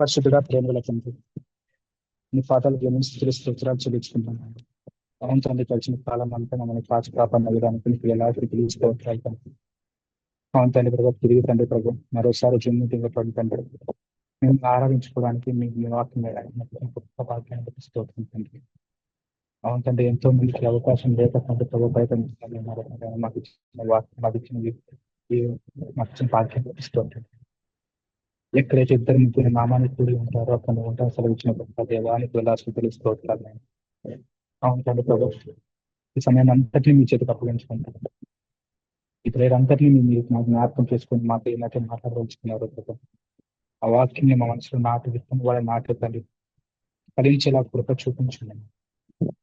పరిశుద్ధుడా ప్రేమల తండ్రి, నీ పాదాలు స్థితులు స్తోత్రాలు చెల్లించుకుంటున్నాను. అవును తండ్రి, కలిసిన కాలం అంతా మమ్మల్ని కాచి కాపాడిన విధానికి నీకు ఎలాంటి తిరిగి స్తోత్రాలు తండ్రి. అవును తండ్రి ప్రభు, తిరిగి తండ్రి ప్రభు మరోసారి జన్మదిన పడి తండ్రి మేము ఆరాధించుకోవడానికి మీకు మీ వాక్యం వేయడానికి మాకు గొప్ప భాగ్యాన్ని బట్టి స్తోత్రం తండ్రి. అవును తండ్రి, ఎంతో మందికి అవకాశం లేక తండ్రి ప్రభు బయట నిలుచున్నారు. మాకు ఇచ్చిన వాక్యం, మాకు ఇచ్చిన మాకు ఇచ్చిన భాగ్యాన్ని బట్టి స్తోత్రం. ఎక్కడైతే ఇద్దరు ముగ్గురు నామానికి కూడి ఉంటారో అక్కడ ఉంటా సెలవిచ్చిన గొప్ప దేవానికి వెళ్ళాల్సి స్తోత్రాలు. అవును తండ్రి ప్రభు, ఈ సమయాన్ని అంతటినీ మీ చేతికి అప్పగించుకుంటాను. ఈ ప్రేయర్ అంతటినీ మీరు మాకు జ్ఞాపకం చేసుకొని మాకు ఏమైతే మాట్లాడవలసుకున్నారో ప్రభు, ఆ వాక్యాన్ని మా మనసులో నాటు విత్తనం వాళ్ళ నాటు తండ్రి ఫలించేలా కృప చూపించండి.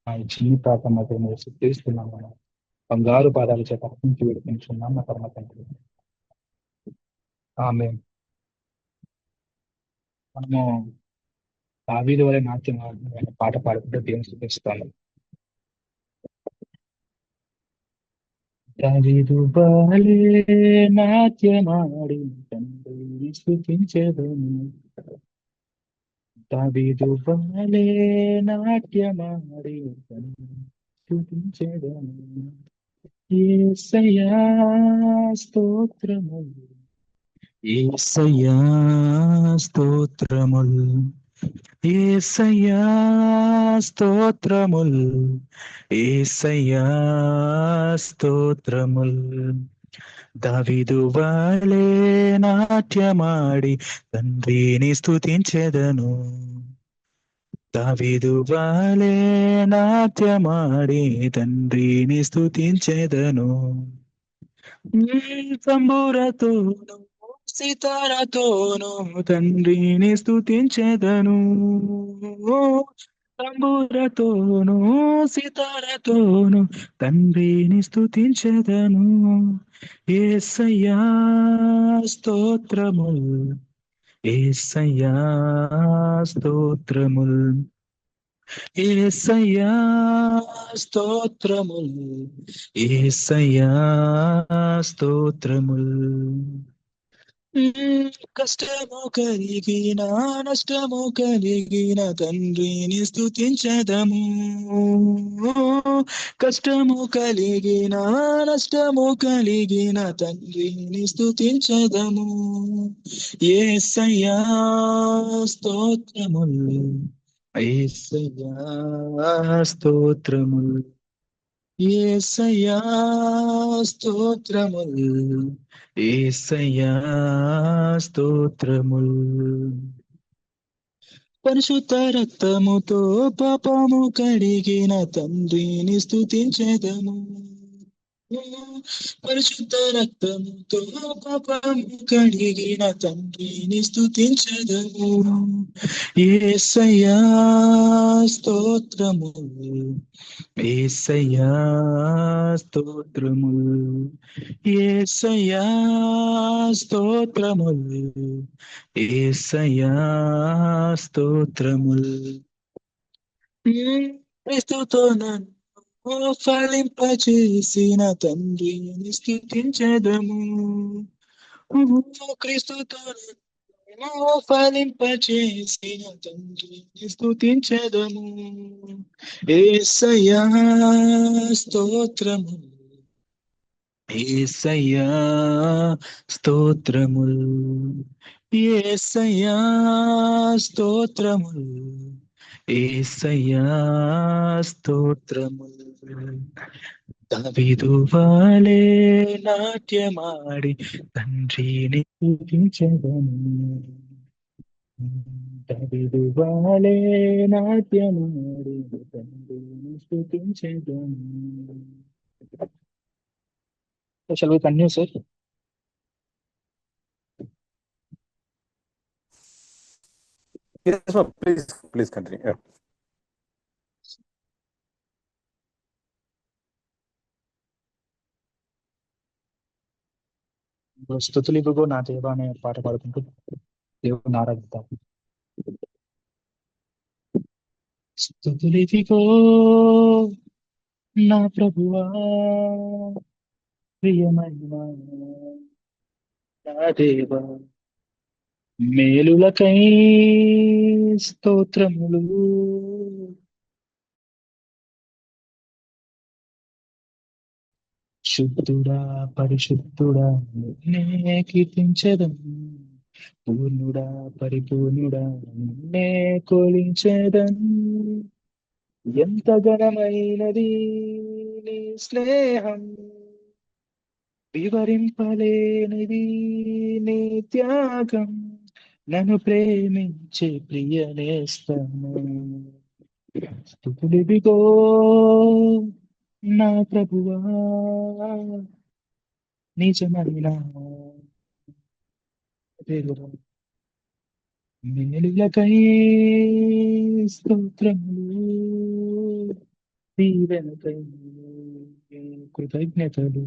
ఆ ఈ చిన్ని ప్రాంతం అయితే మీరు సిద్ధిస్తున్నాం మనం బంగారు పాదాల చేత అర్పించి విడిపించున్నాం నా పరమ తండ్రి. ఆమె మనము దావీదు వలె నాట్యం ఆడిన పాట పాడుకుంటూ దేవుని స్థుతిస్తాము. దావీదు వలె నాట్యమాడి తండ్రిని స్థుతించెదను. దావీదు వలె నాట్యమాడి తండ్రిని స్థుతించెదను. యేసయ్యా స్తోత్రములు, యేసయ్యా స్తోత్రములు, యేసయ్యా స్తోత్రముల్, యేసయ్యా స్తోత్రముల్. దావీదు వలె నాట్యమాడి తండ్రిని స్తుతించెదను. దావీదు వలె నాట్యమాడి తండ్రిని స్తుతించెదను. తంబురతోను సితారతోను తండ్రిని స్తుతించెదను. తంబురతోను సితారతోను తండ్రిని స్తుతించెదను. యేసయ్యా స్తోత్రముల్, యేసయ్యా స్తోత్రముల్, యేసయ్యా స్తోత్రముల్, యేసయ్యా స్తోత్రముల్. కష్టము కలిగిన నష్టము కలిగిన తండ్రిని స్తుతించదము. కష్టము కలిగిన నష్టము కలిగిన తండ్రిని స్తుతించదము. యేసయ్యా స్తోత్రముల్, యేసయ్యా స్తోత్రముల్, యేసయ్యా స్తోత్రముల్, యేసయ్యా స్తోత్రముల్. పరిశుద్ధ రక్తముతో పాపము కడిగిన తండ్రిని స్తుతించెదము. పరిశుద్ధ రక్తముతో పాపము కడిగిన తండ్రిని స్తుతించెదము. యేసయ్యా స్తోత్రములు, యేసయ్యా స్తోత్రములు, యేసయ్యా స్తోత్రములు, యేసయ్యా స్తోత్రములు. క్రీస్తుతో నన్ను ఫలింపచేసిన తండ్రిని స్తుతించెదము. క్రీస్తుతో నన్ను ఫలింపచేసిన తండ్రిని స్తుతించెదము. యేసయ్యా స్తోత్రములు, యేసయ్యా స్తోత్రములు, యేసయ్యా స్తోత్రములు, యేసయ్యా స్తోత్రములు. దావీదు వలె నాట్యమాడి తండ్రిని స్తుతించెదను. దావీదు వలె నాట్యమాడి తండ్రిని స్తుతించెదను. So shall we continue, sir? Yes, sir. Please continue. Yeah. స్తుతులు ఇవ్వగో నా దేవా అనే పాట పాడుకుంటూ దేవుని ఆరాధిద్దాం. స్తుతులు ఇవ్వగో నా ప్రభువా, ప్రియమైన నా దేవా, మేలులకై స్తోత్రములు. శుద్ధుడా పరిశుద్ధుడా నిన్నే కీర్తించెదం. పూర్ణుడా పరిపూర్ణుడా నిన్నే కొలించెదం. ఎంత ఘనమైనది నీ స్నేహం, వివరింపలేనిది నీ త్యాగం. నన్ను ప్రేమించే ప్రియ నేస్తము. స్తుతులివిగో నా ప్రభువా, నిజమైన దేవుడా. మేలులకై స్తోత్రములు, దీవెనకై కృతజ్ఞతలు.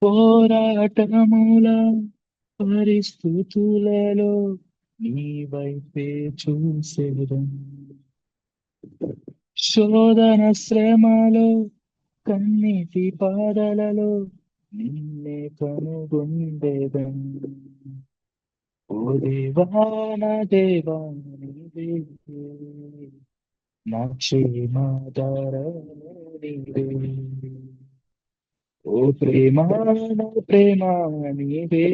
పోరాటముల పరిస్థితులలో నీ వైపే చూసేదం. శోధన శ్రమలో కన్నీటి పాదలలో నిన్నే కనుగొందేదం. ఓ దేవా నా దేవా నీవే, నా క్షేమాధారము నీవే. ఓ ప్రేమ నా ప్రేమ నీవే,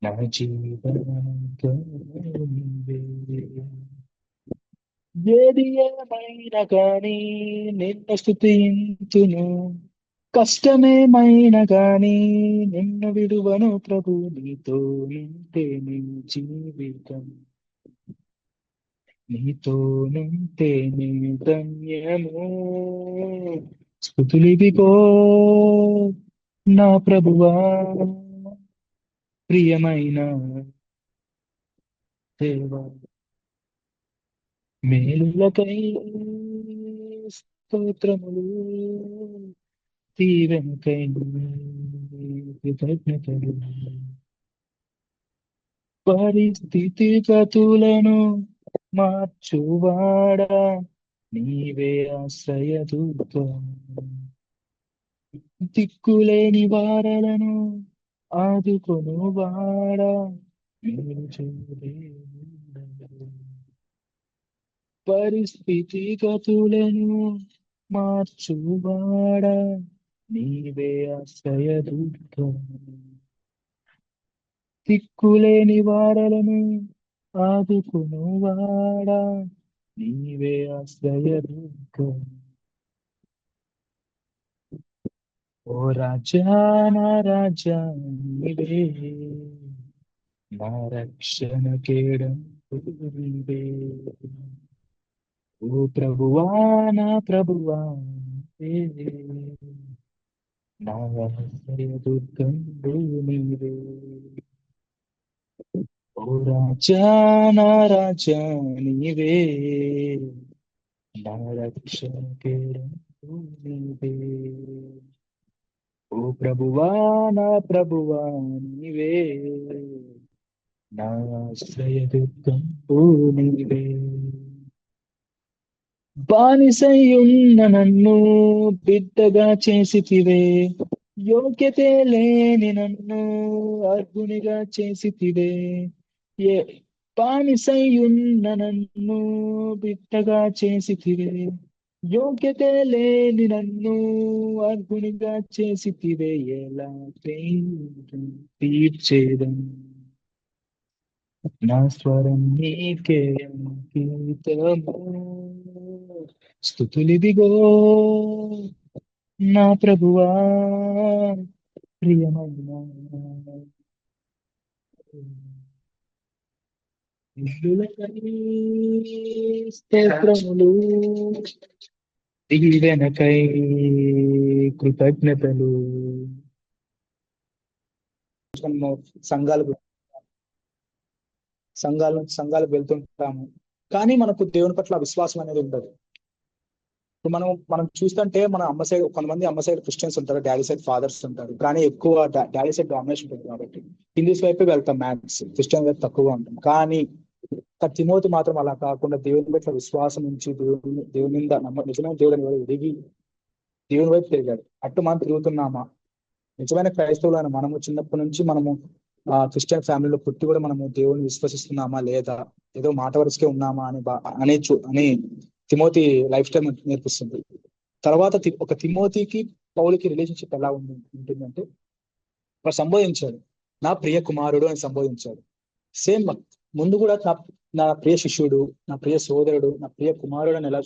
నా జీవనాధారము నీవే. ఏది ఏమైనా కానీ నిన్ను స్తుతింతును. కష్టమేమైనా గాని నిన్ను విడువను ప్రభు. నీతో నింటే నీ జీవితం, నీతో నింటే నీ ధన్యము. స్తుతులివిగో నా ప్రభువా, ప్రియమైన దేవా. మేలులకై స్తోత్రములు, దీవెనకై కృతజ్ఞతలు. పరిస్థితిగతులను మార్చువాడా నీవే ఆశ్రయదుర్గం. దిక్కులేని వారలను ఆదుకొనువాడా నీవు చూడేవుడవు. పరిస్థితిగతులను మార్చువాడా నీవే ఆశ్రయదుర్గం. దిక్కులేని వారలను ఆదుకునువాడా నీవే ఆశ్రయదుర్గం. ఓ రాజా నా రాజా నీవే, నా రక్షణ కేడం నీవే. ఓ ప్రభువా నా ప్రభువా నీవే, నా ఆశ్రయదుర్గం నీవే. ఓ రాజా నా రాజా నీవే, నా రక్షణ కేడం నీవే. ఓ ప్రభువా నా ప్రభువా నీవే, నా ఆశ్రయదుర్గం నీవే. బానిసయ్యున్న నన్ను బిడ్డగా చేసితివే. యోగ్యతే లేని నన్ను అర్హునిగా చేసితివే. ఏ బానిసయ్యున్న నన్ను బిడ్డగా చేసితివే. యోగ్యతే లేని నన్ను అర్హునిగా చేసితివే. ఎలా తీర్చేదం నా స్వరం నీకే అంకితము. స్తుతులివిగో నా ప్రభువా, ప్రియమైన ఇల్లులకై స్తోత్రములు, దీవెనకై కృతజ్ఞతలు. సంఘాలకు సంఘాలకు వెళ్తుంటాము, కానీ మనకు దేవుని పట్ల విశ్వాసం అనేది ఉండదు. ఇప్పుడు మనం చూస్తుంటే మన అమ్మ సైడ్ కొంతమంది అమ్మ సైడ్ క్రిస్టియన్స్ ఉంటారు, డాడీ సైడ్ ఫాదర్స్ ఉంటారు, కానీ ఎక్కువ డాడీ సైడ్ డామినేషన్ ఉంటుంది కాబట్టి హిందూస్ వైపే వెళ్తాం, మ్యాథ్స్ క్రిస్టియన్ వైపు తక్కువగా ఉంటాం. కానీ తిమోతి మాత్రం అలా కాకుండా దేవుని పట్ల విశ్వాసం నుంచి దేవుని మీద నిజమైన దేవుడు అని ఎదిగి దేవుని వైపు తిరిగాడు. అట్టు మనం తిరుగుతున్నామా? నిజమైన క్రైస్తవులైన మనము చిన్నప్పటి నుంచి మనము క్రిస్టియన్ ఫ్యామిలీలో పుట్టి కూడా మనము దేవుని విశ్వసిస్తున్నామా లేదా, ఏదో మాట వరుసకే ఉన్నామా అని తిమోతి లైఫ్ స్టైల్ నేర్పిస్తుంది. తర్వాత ఒక తిమోతికి పౌలుకి రిలేషన్షిప్ ఎలా ఉంటుందంటే, వాడు సంబోధించాడు, నా ప్రియ కుమారుడు అని సంబోధించాడు. సేమ్ ముందు కూడా నా ప్రియ శిష్యుడు, నా ప్రియ సోదరుడు, నా ప్రియ కుమారుడు అని ఎలా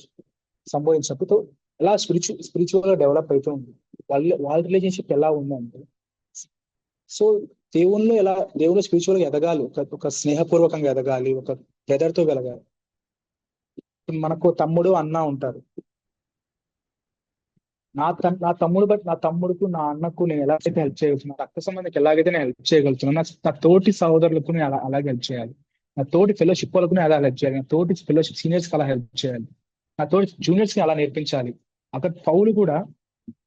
సంబోధించినప్పుడు ఎలా స్పిరిచువల్ గా డెవలప్ అవుతూ ఉంది. వాళ్ళ రిలేషన్షిప్ ఎలా ఉందంటే, సో దేవుళ్ళు స్పిరిచువల్ గా ఎదగాలి, ఒక స్నేహపూర్వకంగా ఎదగాలి, ఒక బ్రదర్ తో వెలగాలి. మనకు తమ్ముడు అన్న ఉంటారు. నా తమ్ముడుకు నా అన్నకు నేను ఎలాగైతే హెల్ప్ చేయగలుగుతున్నా, రక్త సంబంధికి ఎలాగైతే నేను హెల్ప్ చేయగలుగుతున్నా, నా తోటి సహోదరులకు నేను అలాగే హెల్ప్ చేయాలి. నా తోటి ఫెలోషిప్ వాళ్ళకు నేను అలా హెల్ప్ చేయాలి. నా తోటి ఫెలోషిప్ సీనియర్స్ కి అలా హెల్ప్ చేయాలి. నా తోటి జూనియర్స్ కి అలా నేర్పించాలి. అక్కడ పౌలు కూడా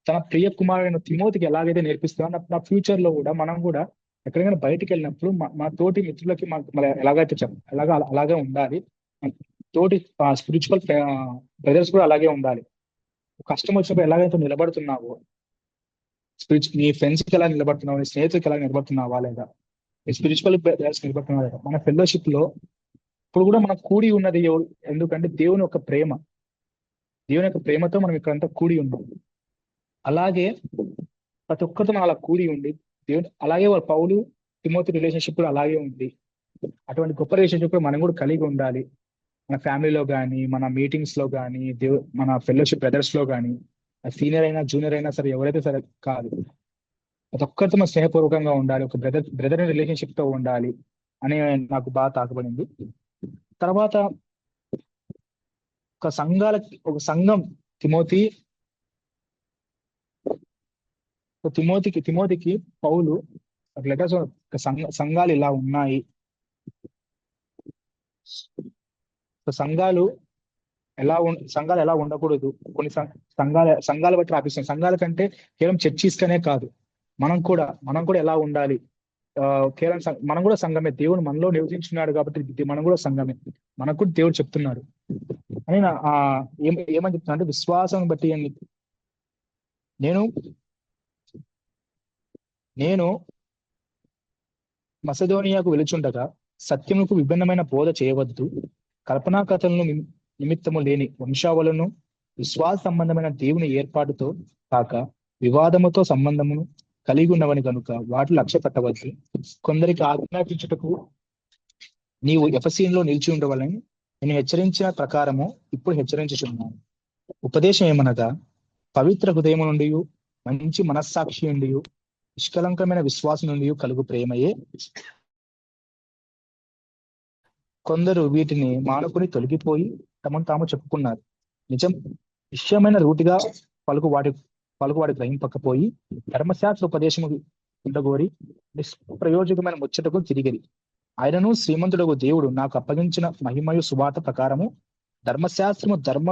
తన ప్రియ కుమారుడైన తిమోతికి ఎలాగైతే నేర్పిస్తున్నా, నా ఫ్యూచర్ లో కూడా మనం కూడా ఎక్కడికైనా బయటికి వెళ్ళినప్పుడు మా తోటి మిత్రులకి ఎలాగైతే అలాగే ఉండాలి. తోటి స్పిరిచువల్ బ్రదర్స్ కూడా అలాగే ఉండాలి. కష్టం వచ్చినప్పుడు ఎలాగైతే నిలబడుతున్నావో, నీ ఫ్రెండ్స్ కి ఎలా నిలబడుతున్నావు, నీ స్నేహితులకి ఎలా నిలబడుతున్నావా లేదా, నీ స్పిరిచువల్ బ్రదర్స్ నిలబడుతున్నావా లేదా. మన ఫెలోషిప్ లో ఇప్పుడు కూడా మనం కూడి ఉన్నది ఎందుకంటే దేవుని యొక్క ప్రేమతో మనం ఇక్కడంతా కూడి ఉన్నాం. అలాగే ప్రతి ఒక్కరితో మనం అలా కూడి ఉండి దేవుని, అలాగే వాళ్ళ పౌలు తిమోతి రిలేషన్షిప్ కూడా అలాగే ఉంది. అటువంటి గొప్ప రిలేషన్షిప్ మనం కూడా కలిగి ఉండాలి. మన ఫ్యామిలీలో కానీ, మన మీటింగ్స్ లో కానీ, మన ఫెలోషిప్ బ్రదర్స్ లో కానీ, సీనియర్ అయినా జూనియర్ అయినా సరే, ఎవరైతే సరే కాదు, ప్రతి ఒక్కరితో మనం స్నేహపూర్వకంగా ఉండాలి, ఒక బ్రదర్ రిలేషన్షిప్ తో ఉండాలి అని నాకు బాగా తాకబడింది. తర్వాత ఒక సంఘం తిమోతికి పౌలు లెటర్స్, సంఘాలు ఇలా ఉన్నాయి, సంఘాలు ఎలా ఉండకూడదు, కొన్ని సంఘాల బట్టి రాపిస్తాం. సంఘాల కంటే కేవలం చర్చిస్తేనే కాదు, మనం కూడా ఎలా ఉండాలి. కేవలం మనం కూడా సంఘమే, దేవుడు మనలో నివసించున్నాడు కాబట్టి మనం కూడా సంఘమే, మనకు కూడా దేవుడు చెప్తున్నాడు అని ఏమని చెప్తున్నా అంటే, విశ్వాసం బట్టి అని. నేను మసెదోనియాకు వెలుచుండగా సత్యముకు విభిన్నమైన బోధ చేయవద్దు, కల్పనా కథలను నిమిత్తము లేని వంశావళులను, విశ్వాస సంబంధమైన దేవుని ఏర్పాటుతో కాక వివాదముతో సంబంధమును కలిగి ఉన్నవని కనుక వాటి లక్ష్య పెట్టవద్దు. కొందరికి ఆజ్ఞాపించుటకు నీవు ఎఫెసీయులో నిలిచి ఉండవాలని నేను హెచ్చరించిన ప్రకారము ఇప్పుడు హెచ్చరించుచున్నాను. ఉపదేశం ఏమనగా, పవిత్ర హృదయము నుండి, మంచి మనస్సాక్షి నుండి, నిష్కలంకమైన విశ్వాసం నుండి కలుగు ప్రేమయే. కొందరు వీటిని మానుకుని తొలగిపోయి తమను తాము చెప్పుకున్నారు. నిశ్చయమైన రూటిగా పలుకు వాడి గ్రహింపకపోయి ధర్మశాస్త్ర ఉపదేశము ఉండగోరి నిష్ప్రయోజకమైన ముచ్చటకు తిరిగిరి. ఆయనను శ్రీమంతుడకు దేవుడు నాకు అప్పగించిన మహిమయు సువార్త ప్రకారము ధర్మశాస్త్రము ధర్మ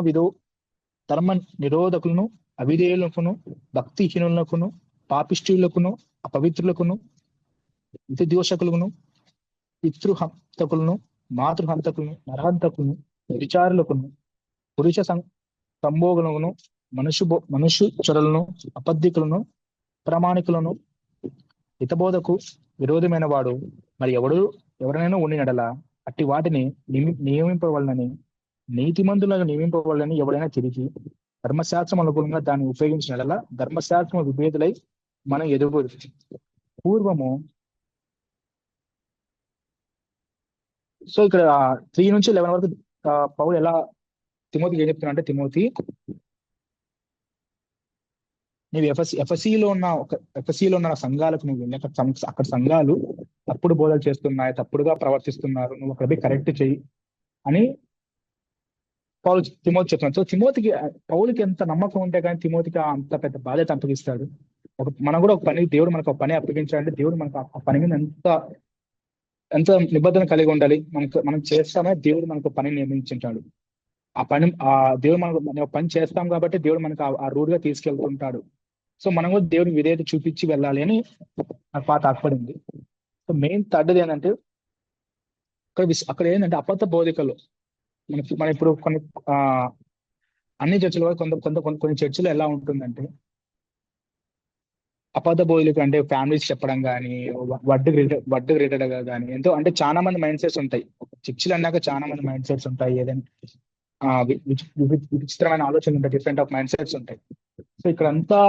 నిరోధకులను, అవిధేయులకును, భక్తిహీనులకును, పాపిష్ఠులకును, అపవిత్రులకును, ఇతిదోషకులను, పితృహంతకులను, మాతృహంతకులను, నరహంతకులను, విచారులకును, పురుష సంభోగులను, మనుషు చరులను, అబద్ధికులను, ప్రామాణికులను, హితబోధకు విరోధమైన వాడు మరి ఎవరైనా ఉండినడలా అట్టి వాటిని నియమింపవాలని, నీతిమంతులను నియమింపవాలని ఎవరైనా తిరిగి ధర్మశాస్త్రం అనుగుణంగా దాన్ని ఉపయోగించినడలా ధర్మశాస్త్రం విభేదులై మనం ఎదుగుదు. పూర్వము సో ఇక్కడ 3 నుంచి 11 వరకు పౌలు ఎలా తిమోతికి ఏం చెప్తున్నా అంటే, తిమోతి, నీవు ఎఫెసీలో ఉన్న సంఘాలకు నువ్వు వెళ్ళి అక్కడ సంఘాలు తప్పుడు బోధలు చేస్తున్నాయి, తప్పుడుగా ప్రవర్తిస్తున్నారు, నువ్వు అక్కడ పోయి కరెక్ట్ చెయ్యి అని పౌలు తిమోతి చెప్తున్నాడు. సో పౌలుకి ఎంత నమ్మకం ఉంటే కానీ తిమోతికి అంత పెద్ద బాధ్యత అప్పగిస్తాడు. మనం కూడా దేవుడు మనకు ఒక పని అప్పగించాలంటే దేవుడు మనకు ఆ పని మీద ఎంత నిబద్ధన కలిగి ఉండాలి. మనం చేస్తామే, దేవుడు మనకు పని నియమించుంటాడు. దేవుడు మనం పని చేస్తాం కాబట్టి దేవుడు మనకు ఆ రూట్ గా తీసుకెళ్తుంటాడు. సో మనం కూడా దేవుడికి విధేయత చూపించి వెళ్ళాలి అని నాకు బాగా తాకపడింది. సో మెయిన్ థర్డ్ది ఏంటంటే, అక్కడ ఏంటంటే అబద్ధ బోధికలు. మన ఇప్పుడు అన్ని చర్చలు కొన్ని చర్చలు ఎలా ఉంటుందంటే, అబద్ధ బోధకులు అంటే ఫ్యామిలీస్ చెప్పడం కానీ, వడ్డు రిలేటెడ్ గా కానీ, ఎంతో అంటే చాలా మంది మైండ్ సెట్స్ ఉంటాయి. చర్చిలు అన్నాక చాలా మంది మైండ్ సెట్స్ ఉంటాయి. ఏదైనా విచిత్రమైన ఆలోచనలు ఉంటాయి, డిఫరెంట్ ఆఫ్ మైండ్ సెట్స్ ఉంటాయి. సో ఇక్కడ అంతా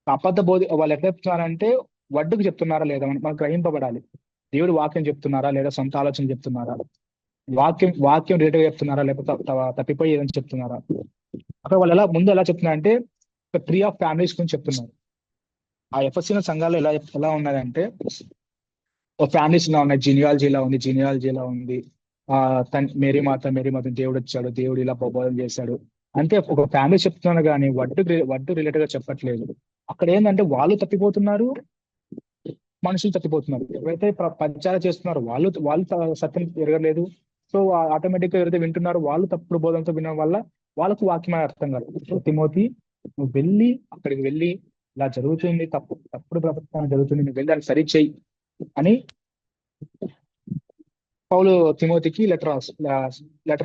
అబద్ధ బోధి వాళ్ళు ఎట్లా చెప్తున్నారంటే వడ్డుకు చెప్తున్నారా లేదా మనకు గ్రహింపబడాలి. దేవుడు వాక్యం చెప్తున్నారా లేదా సొంత ఆలోచన చెప్తున్నారా, వాక్యం రిలేటెడ్ చెప్తున్నారా లేకపోతే తప్పిపోయి ఏదని చెప్తున్నారా. అక్కడ వాళ్ళు ఎలా చెప్తున్నారంటే ట్రీ ఆఫ్ ఫ్యామిలీస్ గురించి చెప్తున్నారు. ఆ ఎఫ్ఎస్సీ సంఘాలు ఎలా ఉన్నదంటే ఒక ఫ్యామిలీస్ ఇలా ఉన్నాయి, జినియాలజీ ఇలా ఉంది. మేరీ మాత దేవుడు వచ్చాడు, దేవుడు ఇలా ప్రబోధం చేశాడు అంటే ఒక ఫ్యామిలీ చెప్తున్నారు కానీ వడ్డు రిలేటెడ్ గా చెప్పట్లేదు. అక్కడ ఏంటంటే వాళ్ళు తప్పిపోతున్నారు, మనుషులు తప్పిపోతున్నారు. ఎవరైతే ప్రచారం చేస్తున్నారో వాళ్ళు సత్యం ఎరగలేదు. సో ఆటోమేటిక్ గా ఎవరైతే వింటున్నారో వాళ్ళు తప్పుడు బోధనతో వినడం వల్ల వాళ్ళకు వాక్యం అర్థం కాదు. సో తిమోతి, నువ్వు అక్కడికి వెళ్ళి ఇలా జరుగుతుంది, తప్పుడు ప్రవర్తన జరుగుతుంది, నువ్వు వెళ్ళి దాన్ని సరిచేయి అని పౌలు తిమోతికి లెటర్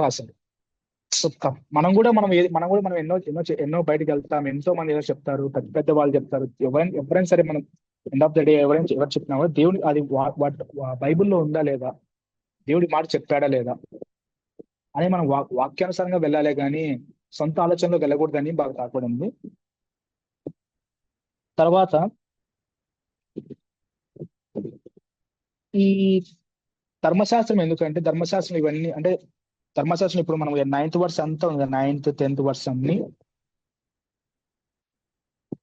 రాశాడు. సో మనం కూడా ఎన్నో బయటకు వెళ్తాం, ఎంతో మంది ఏదో చెప్తారు, పెద్ద వాళ్ళు చెప్తారు. ఎవరైనా సరే మనం ఎండ్ ఆఫ్ ద డే ఎవరు చెప్పినా కూడా దేవుడు అది బైబిల్లో ఉందా లేదా, దేవుడి మాట చెప్పాడా లేదా అని మనం వాక్యానుసారంగా వెళ్ళాలి కానీ సొంత ఆలోచనలో వెళ్ళకూడదని బాగా తాకూడదు. తర్వాత ఈ ధర్మశాస్త్రం ఎందుకంటే ధర్మశాస్త్రం ఇవన్నీ అంటే ధర్మశాస్త్రం ఇప్పుడు మనం 9th వర్స్ అంతా ఉంది, 9th 10th వర్స్ అన్ని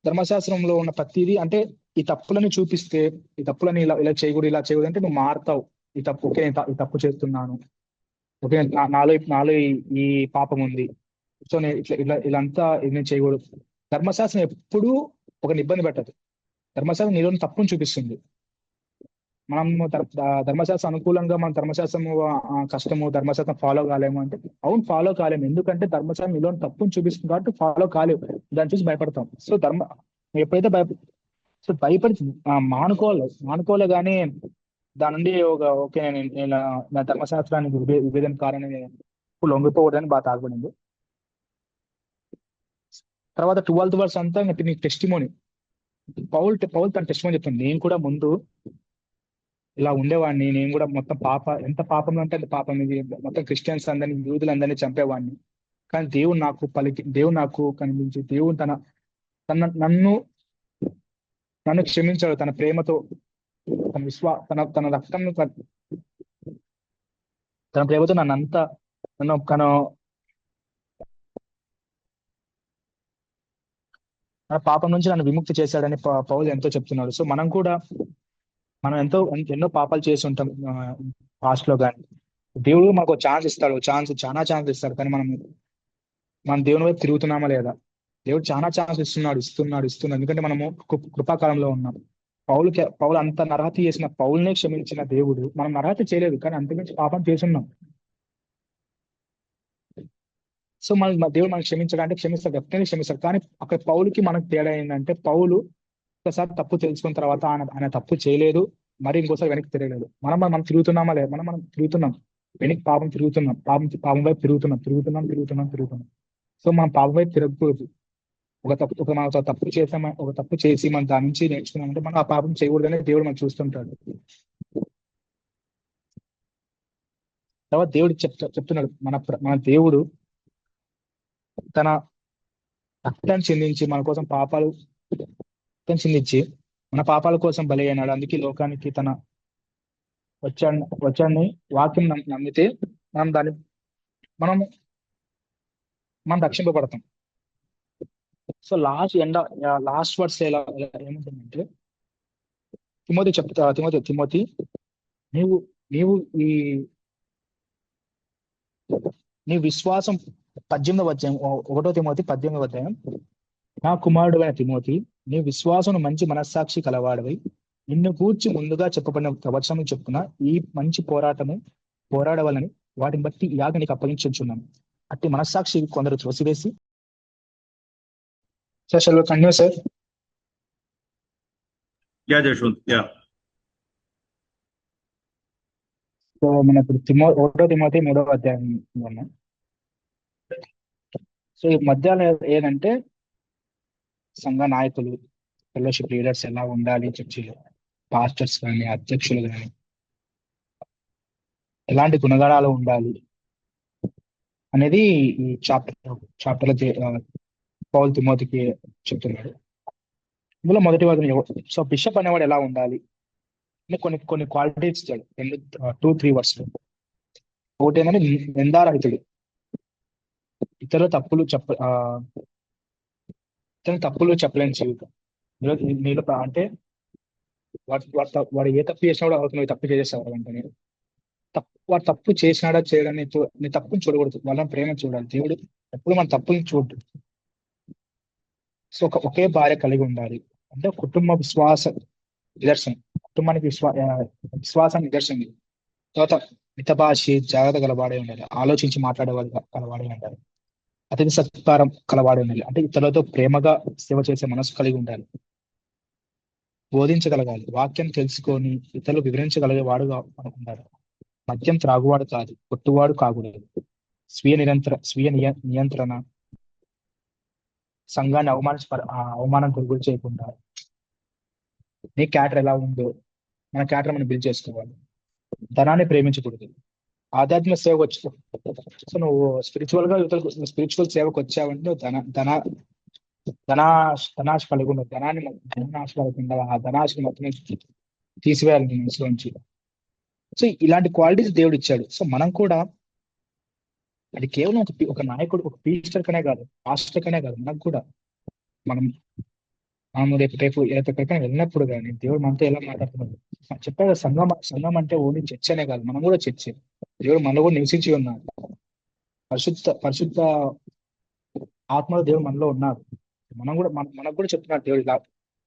ధర్మశాస్త్రంలో ఉన్న ప్రతిదీ అంటే ఈ తప్పులని చూపిస్తే, ఈ తప్పులని ఇలా చేయకూడదు అంటే నువ్వు మారుతావు. ఈ తప్పు ఓకే, ఈ తప్పు చేస్తున్నాను, ఓకే నాలో ఈ పాపం ఉంది, సో నేను ఇదంతా నేను చేయకూడదు. ధర్మశాస్త్రం ఎప్పుడూ ఒక ఇబ్బంది పెట్టదు. ధర్మశాస్త్రం నీలోని తప్పును చూపిస్తుంది. మనం ధర్మశాస్త్రం అనుకూలంగా మన ధర్మశాస్త్రం కష్టము, ధర్మశాస్త్రం ఫాలో కాలేము అంటే అవును ఫాలో కాలేము, ఎందుకంటే ధర్మశాస్త్రం నీలో తప్పును చూపిస్తుంది కాబట్టి ఫాలో కాలేము, దాన్ని చూసి భయపడతాం. సో ఎప్పుడైతే భయపడి మానుకోలే కానీ దాని నుండి ఓకే నేను నా ధర్మశాస్త్రానికి విభేదన కారణం లొంగిపోవడానికి బాగా తాగబడింది. తర్వాత 12th వర్స్ అంతా నీ టెస్టిమోనీ. పౌల్ తన టెస్టిమోనీ చెప్తాను, నేను కూడా ముందు ఇలా ఉండేవాడిని, నేను కూడా మొత్తం ఎంత పాపంలో అంటే అంత పాపం, ఇది మొత్తం క్రిస్టియన్స్ అందరినీ యూదులందరినీ చంపేవాడిని. కానీ దేవుడు నాకు కనిపించి దేవుడు నన్ను క్షమించాడు తన ప్రేమతో, తన రక్తం తన ప్రేమతో నా పాపం నుంచి నన్ను విముక్తి చేశాడని పౌలు ఎంతో చెప్తున్నాడు. సో మనం ఎన్నో పాపాలు చేసి ఉంటాం పాస్ట్ లో, కానీ దేవుడు మనకు ఛాన్స్ ఇస్తాడు, చాలా ఛాన్స్ ఇస్తాడు. కానీ మనం దేవుని వైపు తిరుగుతున్నామా లేదా? దేవుడు చాలా ఛాన్స్ ఇస్తున్నాడు. ఎందుకంటే మనము కృపాకాలంలో ఉన్నాం. పౌలు అంత నరహత్య చేసిన పౌల్నే క్షమించిన దేవుడు మనం నరహత్య చేయలేదు, కానీ అంతకుమించి పాపం చేస్తున్నాం. సో దేవుడు మనం క్షమించాలంటే క్షమిస్తాడు, డెఫినెట్లీ క్షమిస్తాడు. కానీ అక్కడ పౌలుకి మనకు తేడా ఏంటంటే పౌలు ఒకసారి తప్పు తెలుసుకున్న తర్వాత ఆయన తప్పు చేయలేదు, మరి ఇంకోసారి వెనక్కి తిరగలేదు. మనం తిరుగుతున్నామా లేదా? మనం తిరుగుతున్నాం, వెనక్కి పాపం వైపు తిరుగుతున్నాం. సో మనం పాపం వైపు తిరగకూడదు. మనం ఒక తప్పు చేసి మనం దాని నుంచి నేర్చుకున్నామంటే మనం ఆ పాపం చేయకూడదనే దేవుడు మనం చూస్తుంటాడు. తర్వాత దేవుడు చెప్తున్నాడు, మన దేవుడు తన రక్తాన్ని చిందించి మన కోసం చిందించి మన పాపాల కోసం బలి అయినాడు. అందుకే లోకానికి తన వచ్చాన్ని వాక్యం నమ్మితే మనం రక్షింపబడతాం. సో లాస్ట్ వర్డ్స్ ఏముంటుందంటే తిమోతి నీ విశ్వాసం 18వ అధ్యాయం 1 తిమోతి 18వ అధ్యాయం, నా కుమారుడు అయిన తిమోతి, నీ విశ్వాసం మంచి మనస్సాక్షి కలవాడవై నిన్ను గూర్చి ముందుగా చెప్పబడిన ప్రవచనం చెప్పున ఈ మంచి పోరాడవాలని వాటిని బట్టి యాగ నీకు అప్పగించున్నాను. అట్టి మనస్సాక్షి కొందరు త్రోసివేసి సార్. సో మన ఇప్పుడు 1 తిమోతి 3వ అధ్యాయం ఉన్నాం. సో ఈ మధ్యాహ్నం ఏంటంటే సంఘ నాయకులు, ఫెలోషిప్ లీడర్స్ ఎలా ఉండాలి చర్చిలో, పాస్టర్స్ కానీ అధ్యక్షులు కానీ ఎలాంటి గుణగణాలు ఉండాలి అనేది ఈ చాప్టర్ పౌలు తిమోతికి చెప్తున్నాడు. ఇందులో మొదటి వాదన సో బిషప్ అనేవాడు ఎలా ఉండాలి అని కొన్ని కొన్ని క్వాలిటీస్ ఇచ్చాడు. 2-3 వర్స్. ఒకటి ఏంటంటే నిందారహితుడు. ఇతరుల తప్పులు చెప్పలేని జీవితం. నీలో అంటే వాడు ఏ తప్పు చేసినా అవుతుంది, తప్పు చేసేస్తాడు అంటే వాడు తప్పు చేసినాడా చేయడాన్ని నీ తప్పుని చూడకూడదు, వాళ్ళని ప్రేమ చూడాలి. దేవుడు ఎప్పుడు మన తప్పుని చూడు. సో ఒకే భార్య కలిగి ఉండాలి అంటే కుటుంబ విశ్వాస నిదర్శనం, కుటుంబానికి విశ్వాసం నిదర్శనం. తర్వాత మితభాషి, జాగ్రత్త గలవాడే ఉండాలి, ఆలోచించి మాట్లాడేవాడు కలవాడే ఉండాలి, అతిథి సత్కారం కలవాడే ఉండాలి అంటే ఇతరులతో ప్రేమగా సేవ చేసే మనసు కలిగి ఉండాలి, బోధించగలగాలి, వాక్యం తెలుసుకొని ఇతరులు వివరించగలిగేవాడుగా ఉండాలి, మద్యం త్రాగువాడు కాదు, కొట్టువాడు కాకూడదు, స్వీయ నియంత్రణ, సంఘాన్ని అవమానం గురి చేయకుండా. నీ క్యారెక్టర్ ఎలా ఉందో మన క్యారెక్టర్ మనం బిల్డ్ చేసుకోవాలి. ధనాన్ని ప్రేమించకూడదు. ఆధ్యాత్మిక సేవకు వచ్చి సో నువ్వు స్పిరిచువల్ సేవకు వచ్చావంటే నువ్వు ధనాశ కలిగి ఉండవు. ధనాశ కలగకుండా ఆ ధనాశని మొత్తం తీసివేయాలి నీ మనసులోంచి. సో ఇలాంటి క్వాలిటీస్ దేవుడు ఇచ్చాడు. సో మనం కూడా అది కేవలం ఒక నాయకుడు, ఒక టీచర్ కనే కాదు, పాస్టర్ కనే కాదు, మనకు కూడా మనం రేపు ఎక్కడికైనా వెళ్ళినప్పుడు కానీ దేవుడు మనతో ఎలా మాట్లాడుతున్నాడు చెప్పాడు. సంఘం అంటే ఓన్లీ చర్చ అనే కాదు, మనం కూడా చర్చ. దేవుడు మనలో కూడా నివసించి ఉన్నాడు. పరిశుద్ధ ఆత్మలో దేవుడు మనలో ఉన్నాడు. మనకు కూడా చెప్తున్నాడు దేవుడు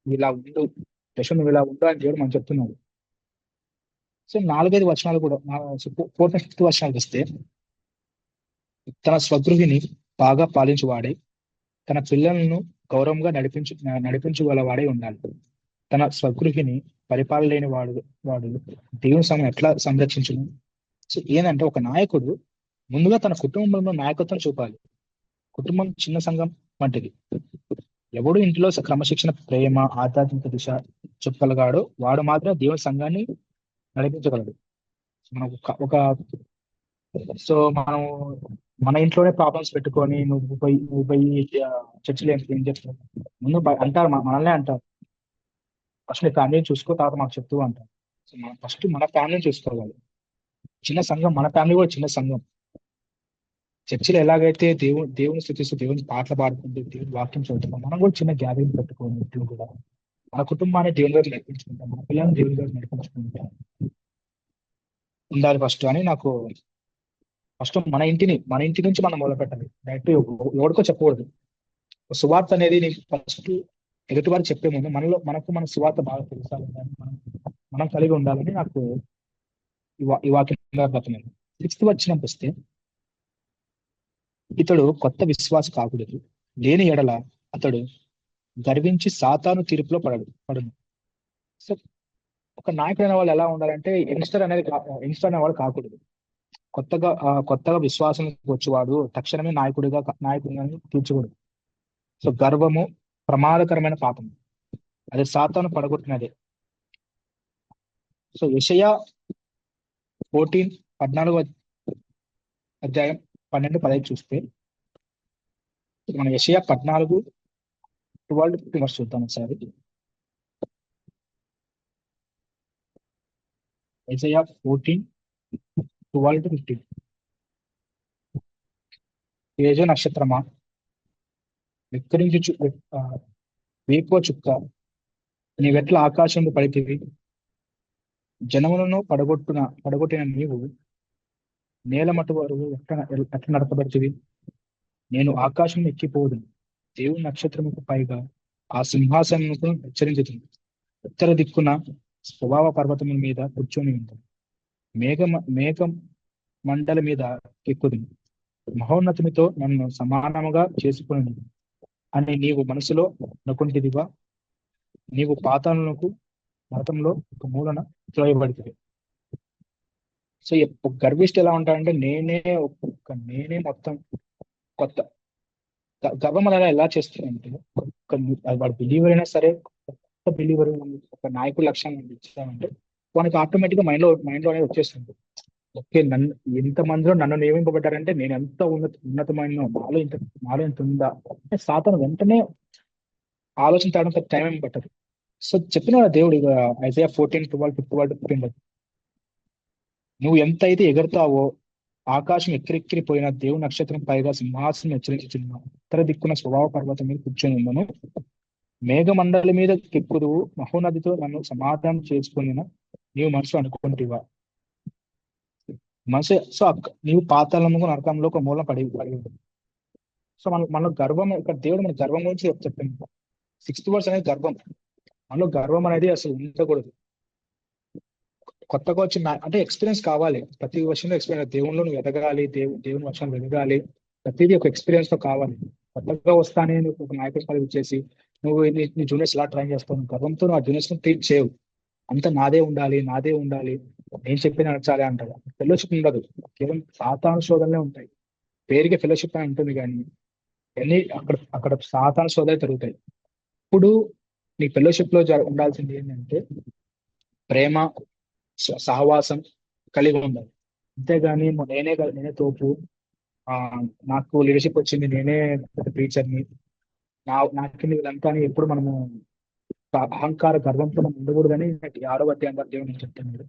ఇలా ఉండు, యశో నువ్వు ఇలా ఉండు అని దేవుడు మనం చెప్తున్నాడు. సో 4-5 వచనాలు కూడా 4th and 5th వచనాలు వస్తే, తన స్వగృహిని బాగా పాలించువాడే, తన పిల్లలను గౌరవంగా నడిపించగలవాడే ఉండాలి. తన స్వగృహిని పరిపాలలేని వాడు దేవుని సమయం ఎట్లా సంరక్షించును? సో ఏంటంటే ఒక నాయకుడు ముందుగా తన కుటుంబంలో నాయకత్వం చూపాలి. కుటుంబం చిన్న సంఘం వంటిది. ఎవడు ఇంట్లో క్రమశిక్షణ, ప్రేమ, ఆధ్యాత్మిక దిశ చెప్పగలగాడో వాడు మాత్రం దేవుని సంఘాన్ని నడిపించగలడు. మనం మనం మన ఇంట్లోనే ప్రాబ్లమ్స్ పెట్టుకొని నువ్వు పోయి చర్చిలో ఏం చెప్తావు? ముందు అంటారు, మనల్నే అంటారు, ఫస్ట్ నీ ఫ్యామిలీని చూసుకో, తర్వాత మాకు చెప్తూ అంటారు. సో మనం ఫస్ట్ మన ఫ్యామిలీని చూసుకోవాలి. చిన్న సంఘం, మన ఫ్యామిలీ కూడా చిన్న సంఘం. చర్చిలో ఎలాగైతే దేవుని స్థుతిస్తూ దేవుని పాటలు పాడుకుంటూ దేవుని వాక్యం చదువుతాం, మనం కూడా చిన్న గ్యాదరింగ్ పెట్టుకోని ఇంట్లో కూడా మన కుటుంబాన్ని దేవుని గారు నడిపించుకుంటాం, మన పిల్లల్ని దేవుని గారు నడిపించుకుంటాం ఉండాలి ఫస్ట్ అని నాకు. ఫస్ట్ మన ఇంటి నుంచి మనం మొదలు పెట్టాలి. డైరెక్ట్ ఎవరికో చెప్పకూడదు. సువార్త అనేది నీకు ఫస్ట్ ఎదుటి వారు చెప్పే ముందు మనకు మన సువార్త బాగా తెలుసాలి, మనం కలిగి ఉండాలని నాకు ఈ వాక్యం అర్థమైంది. 6th వచనంకి వస్తే, ఇతడు కొత్త విశ్వాస కాకూడదు, లేని ఎడల అతడు గర్వించి సాతాను తీర్పులో పడును. సో ఒక నాయకుడు అనే వాళ్ళు ఎలా ఉండాలంటే యంగ్స్టర్ అనేవాడు కాకూడదు. కొత్తగా విశ్వాసం వచ్చేవాడు తక్షణమే నాయకుడిగా తీర్చకూడదు. సో గర్వము ప్రమాదకరమైన పాపం, అది సాతాను పడగొట్టినదే. సో యెషయా 14 అధ్యాయం 12-15 చూస్తే, మన యెషయా 14:12-15 చూద్దాం ఒకసారి. యెషయా 14:12-15. తేజో నక్షత్రమా, విక్కరించి వేకువ చుక్క, నీవెట్లా ఆకాశంలో పడితివి? జనములను పడగొట్టిన నీవు నేల మటు వరకు ఎట్లా నడపబడితివి? నేను ఆకాశం ఎక్కిపోదు, దేవుని నక్షత్రముకు పైగా ఆ సింహాసనముకు హెచ్చరించుతుంది. ఉత్తర దిక్కున స్వభావ పర్వతముల మీద కూర్చొని ఉంటుంది, మేఘం మండల మీద ఎక్కుదు, మహోన్నతునితో నన్ను సమానముగా చేసుకుని అని నీవు మనసులో అనుకుంటేదివా? నీవు పాతాళమునకు మతంలో ఒక మూలన త్రోయబడితే. సో గర్విష్టి ఎలా ఉంటాడంటే నేనే మొత్తం కొత్త గర్వం అలా ఎలా చేస్తుందంటే, వాడు బిలీవర్ అయినా సరే, కొత్త బిలీవర్ ఒక నాయకుడు లక్ష్యాన్ని ఇచ్చామంటే వానికి ఆటోమేటిక్ గా మైండ్ లో అనేది వచ్చేస్తుంది. ఓకే, నన్ను ఎంత మందిలో నన్ను నియమింపబడ్డారంటే నేను ఎంత ఉన్నతమైన నాలో ఇంత ఉందా అంటే సాతాను వెంటనే ఆలోచించడానికి టైం ఏం పట్టదు. సో చెప్పిన దేవుడు ఐజాయా 14:12-15 నువ్వు ఎంత అయితే ఎగురుతావో ఆకాశం ఎక్కిరెక్కిరిపోయిన దేవుని నక్షత్రం పైగా సింహాసనం హెచ్చరించుచున్నావు. ఉత్తర దిక్కున స్వభావ పర్వతం మీద కూర్చొని ఉన్నాను. మేఘమండలి మీద కెక్కుదు మహోనదితో నన్ను సమాధానం చేసుకుని నీవు మనసు అనుకుంటువా. మనసు సో నీవు పాతాళము నరకంలో ఒక మూలం పడి ఉంది. సో మనలో గర్వం, ఇక్కడ దేవుడు మన గర్వం గురించి చెప్తాను. 6th verse అనేది గర్వం. మనలో గర్వం అనేది అసలు ఉండకూడదు. కొత్తగా వచ్చిన అంటే ఎక్స్పీరియన్స్ కావాలి. ప్రతి విషయంలో ఎక్స్పీరియన్స్, దేవుళ్ళు నువ్వు ఎదగాలి, దేవుని వర్షాలు ఎదగాలి, ప్రతిదీ ఒక ఎక్స్పీరియన్స్ తో కావాలి. కొత్తగా వస్తానే నువ్వు ఒక నాయకుడి పదవి ఇచ్చేసి నువ్వు నీ జూనియర్స్ ఎలా ట్రైన్ చేస్తావు, గర్వంతో నువ్వు ఆ జూనియర్స్ ట్రీట్ చేయవు. అంతా నాదే ఉండాలి నేను చెప్పి నడచాలి అంటారు. ఫెలోషిప్ ఉండదు, కేవలం సాతాను శోధనలే ఉంటాయి. పేరుకి ఫెలోషిప్ అని ఉంటుంది కానీ అన్ని అక్కడ సాతాను శోధనలు జరుగుతాయి. ఇప్పుడు నీ ఫెలోషిప్ లో ఉండాల్సింది ఏంటంటే ప్రేమ, సహవాసం కలిగి ఉండాలి. అంతేగాని నేనే తోపు, నాకు లీడర్షిప్ వచ్చింది, నేనే టీచర్ని, నాకు ఇదంతా అని ఎప్పుడు మనము అహంకార గర్వంతో మనం ఉండకూడదని 6వ అధ్యాయం దేవుడు చెప్తున్నాడు.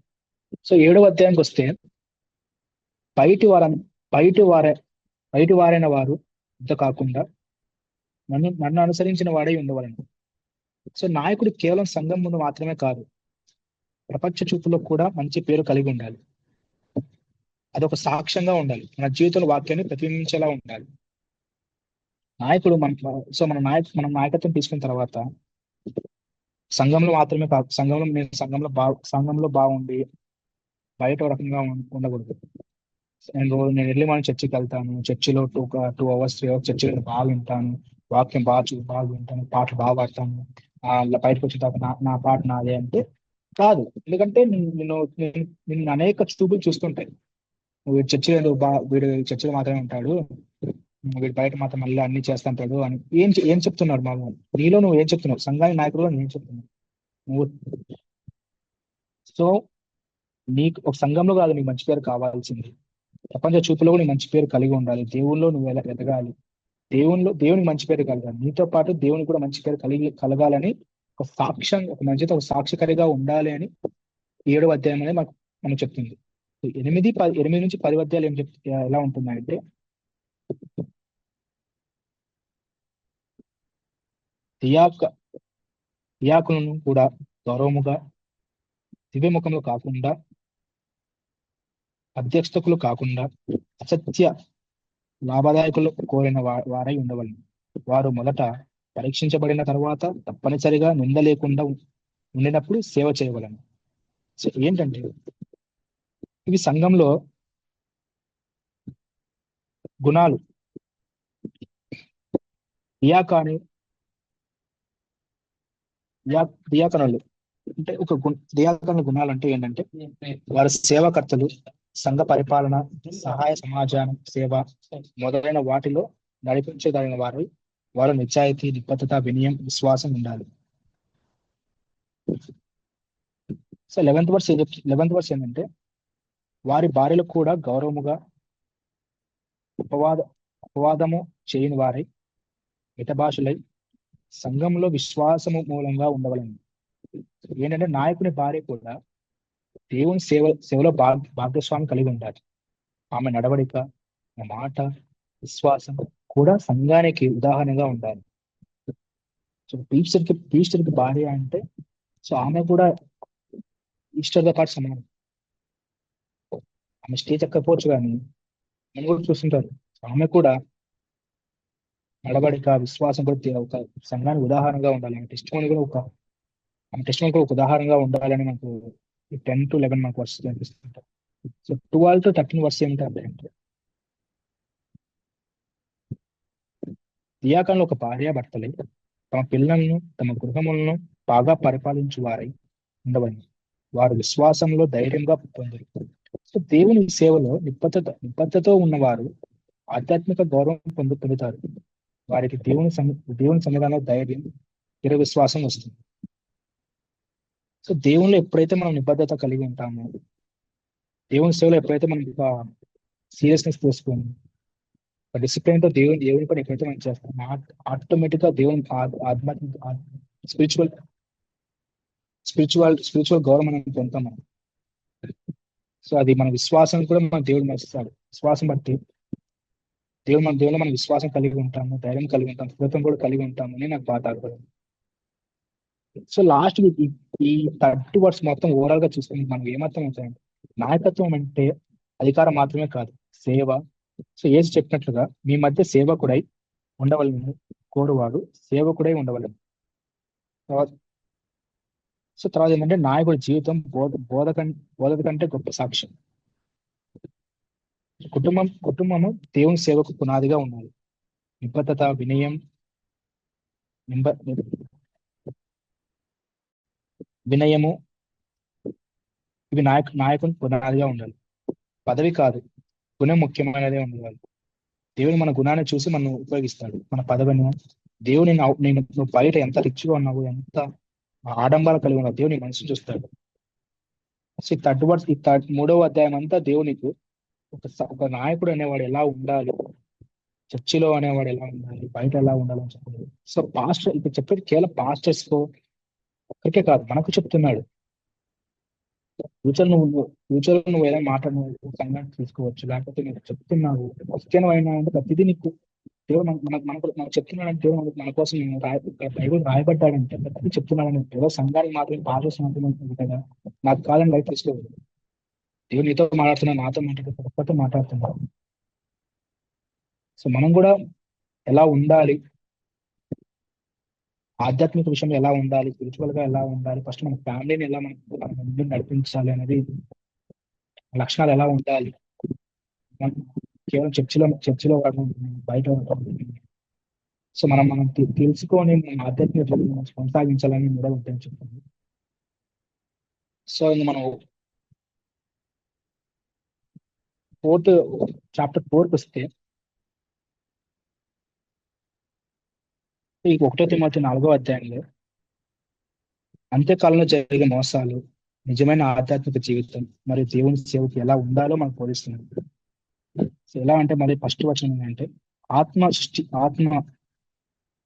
సో 7వ అధ్యాయానికి వస్తే బయటి వారైన వారు ఇంత కాకుండా నన్ను అనుసరించిన వాడై ఉండవాలని. సో నాయకుడు కేవలం సంఘం ముందు మాత్రమే కాదు, ప్రపంచ చూపులో కూడా మంచి పేరు కలిగి ఉండాలి. అదొక సాక్ష్యంగా ఉండాలి. మన జీవితంలో వాక్యాన్ని ప్రతిబింబించేలా ఉండాలి. నాయకుడు మన నాయకత్వం తీసుకున్న తర్వాత సంఘంలో మాత్రమే కాదు, సంఘంలో బాగుండి బయట ఒక రకంగా ఉండకూడదు. నేను ఎర్లీ మార్నింగ్ చర్చికి వెళ్తాను, చర్చిలో 2 hours 3 hours చర్చిలో బాగా వింటాను, వాక్యం బాగా వింటాను, పాటలు బాగా పాడతాను, బయటకు వచ్చిన తర్వాత నా పాట నాదే అంటే కాదు. ఎందుకంటే నిన్ను అనేక చూపులు చూస్తుంటాయి. వీడు చర్చిలో మాత్రమే ఉంటాడు, వీడి బయట మాత్రం మళ్ళీ అన్ని చేస్తుంటాడు అని ఏం చెప్తున్నాడు మామూలు నీలో నువ్వు ఏం చెప్తున్నావు, సంఘానికి నాయకుడు నేను చెప్తున్నావు నువ్వు. సో నీకు ఒక సంఘంలో కాదు నీకు మంచి పేరు కావాల్సింది, ప్రపంచ చూపులో కూడా మంచి పేరు కలిగి ఉండాలి. దేవుల్లో నువ్వు ఎలా ఎదగాలి, దేవునికి మంచి పేరు కలగాలి, నీతో పాటు దేవునికి కూడా మంచి పేరు కలగాలని ఒక సాక్షికరిగా ఉండాలి అని 7వ అధ్యాయం అనేది మనకు చెప్తుంది. 8 నుంచి 10 అధ్యాయాలు ఎలా ఉంటున్నాయంటే దియాకులను కూడా గౌరవముగా, దివ్యముఖంలో కాకుండా, అధ్యక్షతకులు కాకుండా, అసత్య లాభదాయకులు కోరిన వారై ఉండవలను. వారు మొదట పరీక్షించబడిన తర్వాత తప్పనిసరిగా నింద లేకుండా ఉండినప్పుడు సేవ చేయవలను. సో ఏంటంటే ఇవి సంఘంలో గుణాలు. దియాకనులు అంటే దియాకనుల గుణాలు అంటే ఏంటంటే వారి సేవకర్తలు, సంఘ పరిపాలన, సహాయ సమాజానం, సేవ మొదలైన వాటిలో నడిపించగలిగిన వారు నిజాయితీ, నిబద్ధత, వినయం, విశ్వాసం ఉండాలి. సో 11th verse ఏంటంటే వారి భార్యలు కూడా గౌరవముగా, అపవాదము చేయని వారై, మితభాషలై, సంఘంలో విశ్వాసము మూలంగా ఉండవలను. ఏంటంటే నాయకుని భార్య కూడా దేవుని సేవలో భాగస్వామి కలిగి ఉండాలి. ఆమె నడవడిక, మాట, విశ్వాసం కూడా సంఘానికి ఉదాహరణగా ఉండాలి. సో ఈస్టర్కి భార్య అంటే సో ఆమె కూడా ఈస్టర్తో పాటు సమానం. ఆమె స్టేజ్ ఎక్కకపోవచ్చు కానీ మనం కూడా చూస్తుంటారు, ఆమె కూడా నడవడిక, విశ్వాసం కూడా ఒక సంఘానికి ఉదాహరణగా ఉండాలి. ఆమె టెస్టిమోనీ కూడా ఒక ఉదాహరణగా ఉండాలని మనకు 10 to 11 మనకు వర్ష కనిపిస్తుంటారు. సో 12 to 13 వర్ష ఏమిటంటే దియాకనులు ఒక భార్యాభర్తలై తమ పిల్లలను, తమ గృహములను బాగా పరిపాలించు వారై ఉండవని, వారు విశ్వాసంలో ధైర్యంగా పొందరు. సో దేవుని సేవలో నిబద్ధతతో ఉన్నవారు ఆధ్యాత్మిక గౌరవం పొందుతారు. వారికి దేవుని సన్నిధానంలో ధైర్యం, స్థిర విశ్వాసం వస్తుంది. సో దేవునిలో ఎప్పుడైతే మనం నిబద్ధత కలిగి ఉంటామో, దేవుని సేవలో ఎప్పుడైతే మనం ఒక సీరియస్నెస్ తీసుకొని ఒక డిసిప్లిన్ తో దేవుని పని ఎప్పుడైతే మనం చేస్తాం, ఆటోమేటిక్ గా దేవుని ఆధ్యాత్మిక స్పిరిచువల్ స్పిరిచువల్ గౌరవం మనం పొందుతాం మనం. సో అది మన విశ్వాసం కూడా మన దేవుడు మర్చిస్తాడు. విశ్వాసం బట్టి దేవుడు మనం విశ్వాసం కలిగి ఉంటాము, ధైర్యం కలిగి ఉంటాం, స్థిరత్వం కూడా కలిగి ఉంటామని నాకు బాగా తాగదు. సో లాస్ట్ ఈ 30 వర్డ్స్ మొత్తం ఓవరాల్ గా చూసుకుని మనం ఏమాత్రం అవుతాయంటే, నాయకత్వం అంటే అధికారం మాత్రమే కాదు, సేవ. సో ఏసు చెప్పినట్లుగా మీ మధ్య సేవకుడై ఉండవలను కోరువాడు సేవకుడై ఉండవలను. తర్వాత తర్వాత ఏంటంటే నాయకుడి జీవితం బోధక కంటే గొప్ప సాక్ష్యం. కుటుంబము దేవుని సేవకు పునాదిగా ఉండాలి. నిబద్ధత, వినయము ఇవి నాయకుని పునాదిగా ఉండాలి. పదవి కాదు, గుణం ముఖ్యమైనదే ఉండాలి. దేవుడు మన గుణాన్ని చూసి మనం ఉపయోగిస్తాడు. మన పదవిని దేవుని నువ్వు బయట ఎంత రిచ్గా ఉన్నావు, ఎంత ఆడంబర కలిగి ఉన్నావు, దేవుని మనసుని చూస్తాడు. సో ఈ 30 వర్డ్స్, 3వ అధ్యాయం అంతా దేవునికి ఒక నాయకుడు అనేవాడు ఎలా ఉండాలి, చర్చిలో అనేవాడు ఎలా ఉండాలి, బయట ఎలా ఉండాలని చెప్పాడు. సో పాస్టర్ ఇప్పుడు చెప్పేది కేవలం పాస్టర్స్ కో ఒక్కరికే కాదు, మనకు చెప్తున్నాడు. ఫ్యూచర్ నువ్వు ఏదైనా సంఘాన్ని తీసుకోవచ్చు, లేకపోతే నీకు చెప్తున్నావు క్రిస్టియన్ అయినా అంటే ప్రతిదీ నీకు దేవుడు మనకు చెప్తున్నాడంటే దేవుడు మన కోసం బైబుల్ రాయబడ్డాడంటే ప్రతిదీ చెప్తున్నాడని. ఏదో సంఘానికి మాత్రమే పాస్టర్స్ మాత్రమే ఉంటుంది కదా, నాకు కాదని లైఫ్ తీసుకోలేదు. దేవుడు నీతో మాట్లాడుతున్నా, నాతో మాట్లాడుతున్నా, ఒక్కరితో మాట్లాడుతున్నాడు. సో మనం కూడా ఎలా ఉండాలి, ఆధ్యాత్మిక విషయంలో ఎలా ఉండాలి, స్పిరిచువల్ గా ఎలా ఉండాలి, ఫస్ట్ మన ఫ్యామిలీని ఎలా మనం ముందు నడిపించాలి అనేది, లక్షణాలు ఎలా ఉండాలి, కేవలం చర్చిలో వాడడం, బయట సో మనం తెలుసుకొని మన ఆధ్యాత్మిక జీవితం కొనసాగించాలని కూడా ఉంటాయని చెప్తుంది. సో మనం 4th 4కి వస్తే, ఈ 1 తిమోతి 4వ అధ్యాయంలో అంత్యకాలంలో జరిగే మోసాలు, నిజమైన ఆధ్యాత్మిక జీవితం మరియు దేవుని సేవకి ఎలా ఉండాలో మనకు బోధిస్తున్నాడు. సో ఎలా అంటే మరి ఫస్ట్ వచనం ఏంటంటే, ఆత్మ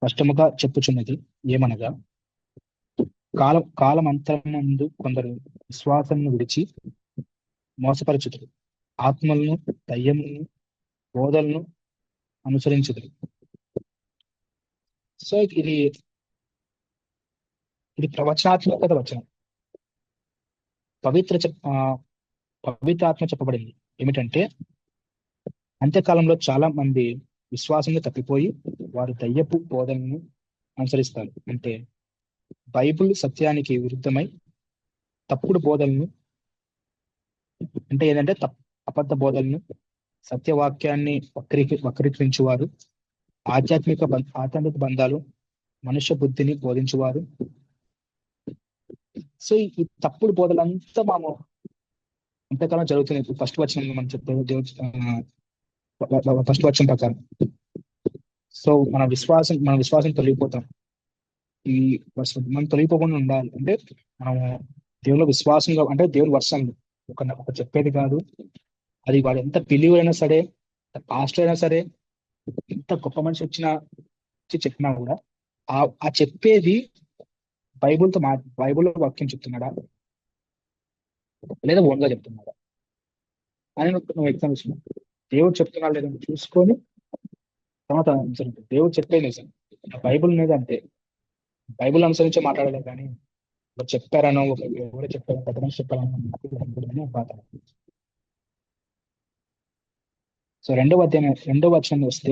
స్పష్టముగా చెప్పుచున్నది ఏమనగా, కాలమంతరమందు కొందరు విశ్వాసమును విడిచి మోసపరచుదురు, ఆత్మలను, దయ్యములను, బోధలను అనుసరించుదురు. సో ఇది ప్రవచనాత్మకత వచనం. పవిత్రాత్మ చెప్పబడింది ఏమిటంటే, అంత్యకాలంలో చాలా మంది విశ్వాసంగా తప్పిపోయి వారు దయ్యపు బోధనను అనుసరిస్తారు. అంటే బైబిల్ సత్యానికి విరుద్ధమై తప్పుడు బోధనను, అంటే ఏంటంటే అబద్ధ బోధనను, సత్యవాక్యాన్ని వక్రీకరించువారు, ఆధ్యాత్మిక బంధాలు, మనుష్య బుద్ధిని బోధించువారు. సో ఈ తప్పుడు బోధలంతా మనం అంతకాలం జరుగుతున్నాయి. ఫస్ట్ వచనం మనం చెప్తే ఫస్ట్ వచనం ప్రకారం. సో మన విశ్వాసం తొలగిపోతాం. మనం తొలగిపోకుండా ఉండాలి అంటే మనం దేవుని విశ్వాసంగా, అంటే దేవుని వర్షం ఒక చెప్పేది కాదు. అది వాడు ఎంత బిలీవర్ అయినా సరే, పాస్టర్ అయినా సరే, ఎంత గొప్ప మనిషి చెప్పినా కూడా ఆ చెప్పేది బైబుల్లో వాక్యం చెప్తున్నాడా లేదా ఓన్గా చెప్తున్నాడా అని నువ్వు ఎగ్జామ్ ఇచ్చిన, దేవుడు చెప్తున్నాడు లేదని చూసుకొని తర్వాత దేవుడు చెప్పే నిజం. బైబుల్ మీద అంతే, బైబుల్ అనుసరించి మాట్లాడలేదు కానీ చెప్పారనో ఎవరో చెప్పారో పెద్ద మనిషి చెప్పారనో బాధ. సో 2వ వచనం వస్తే,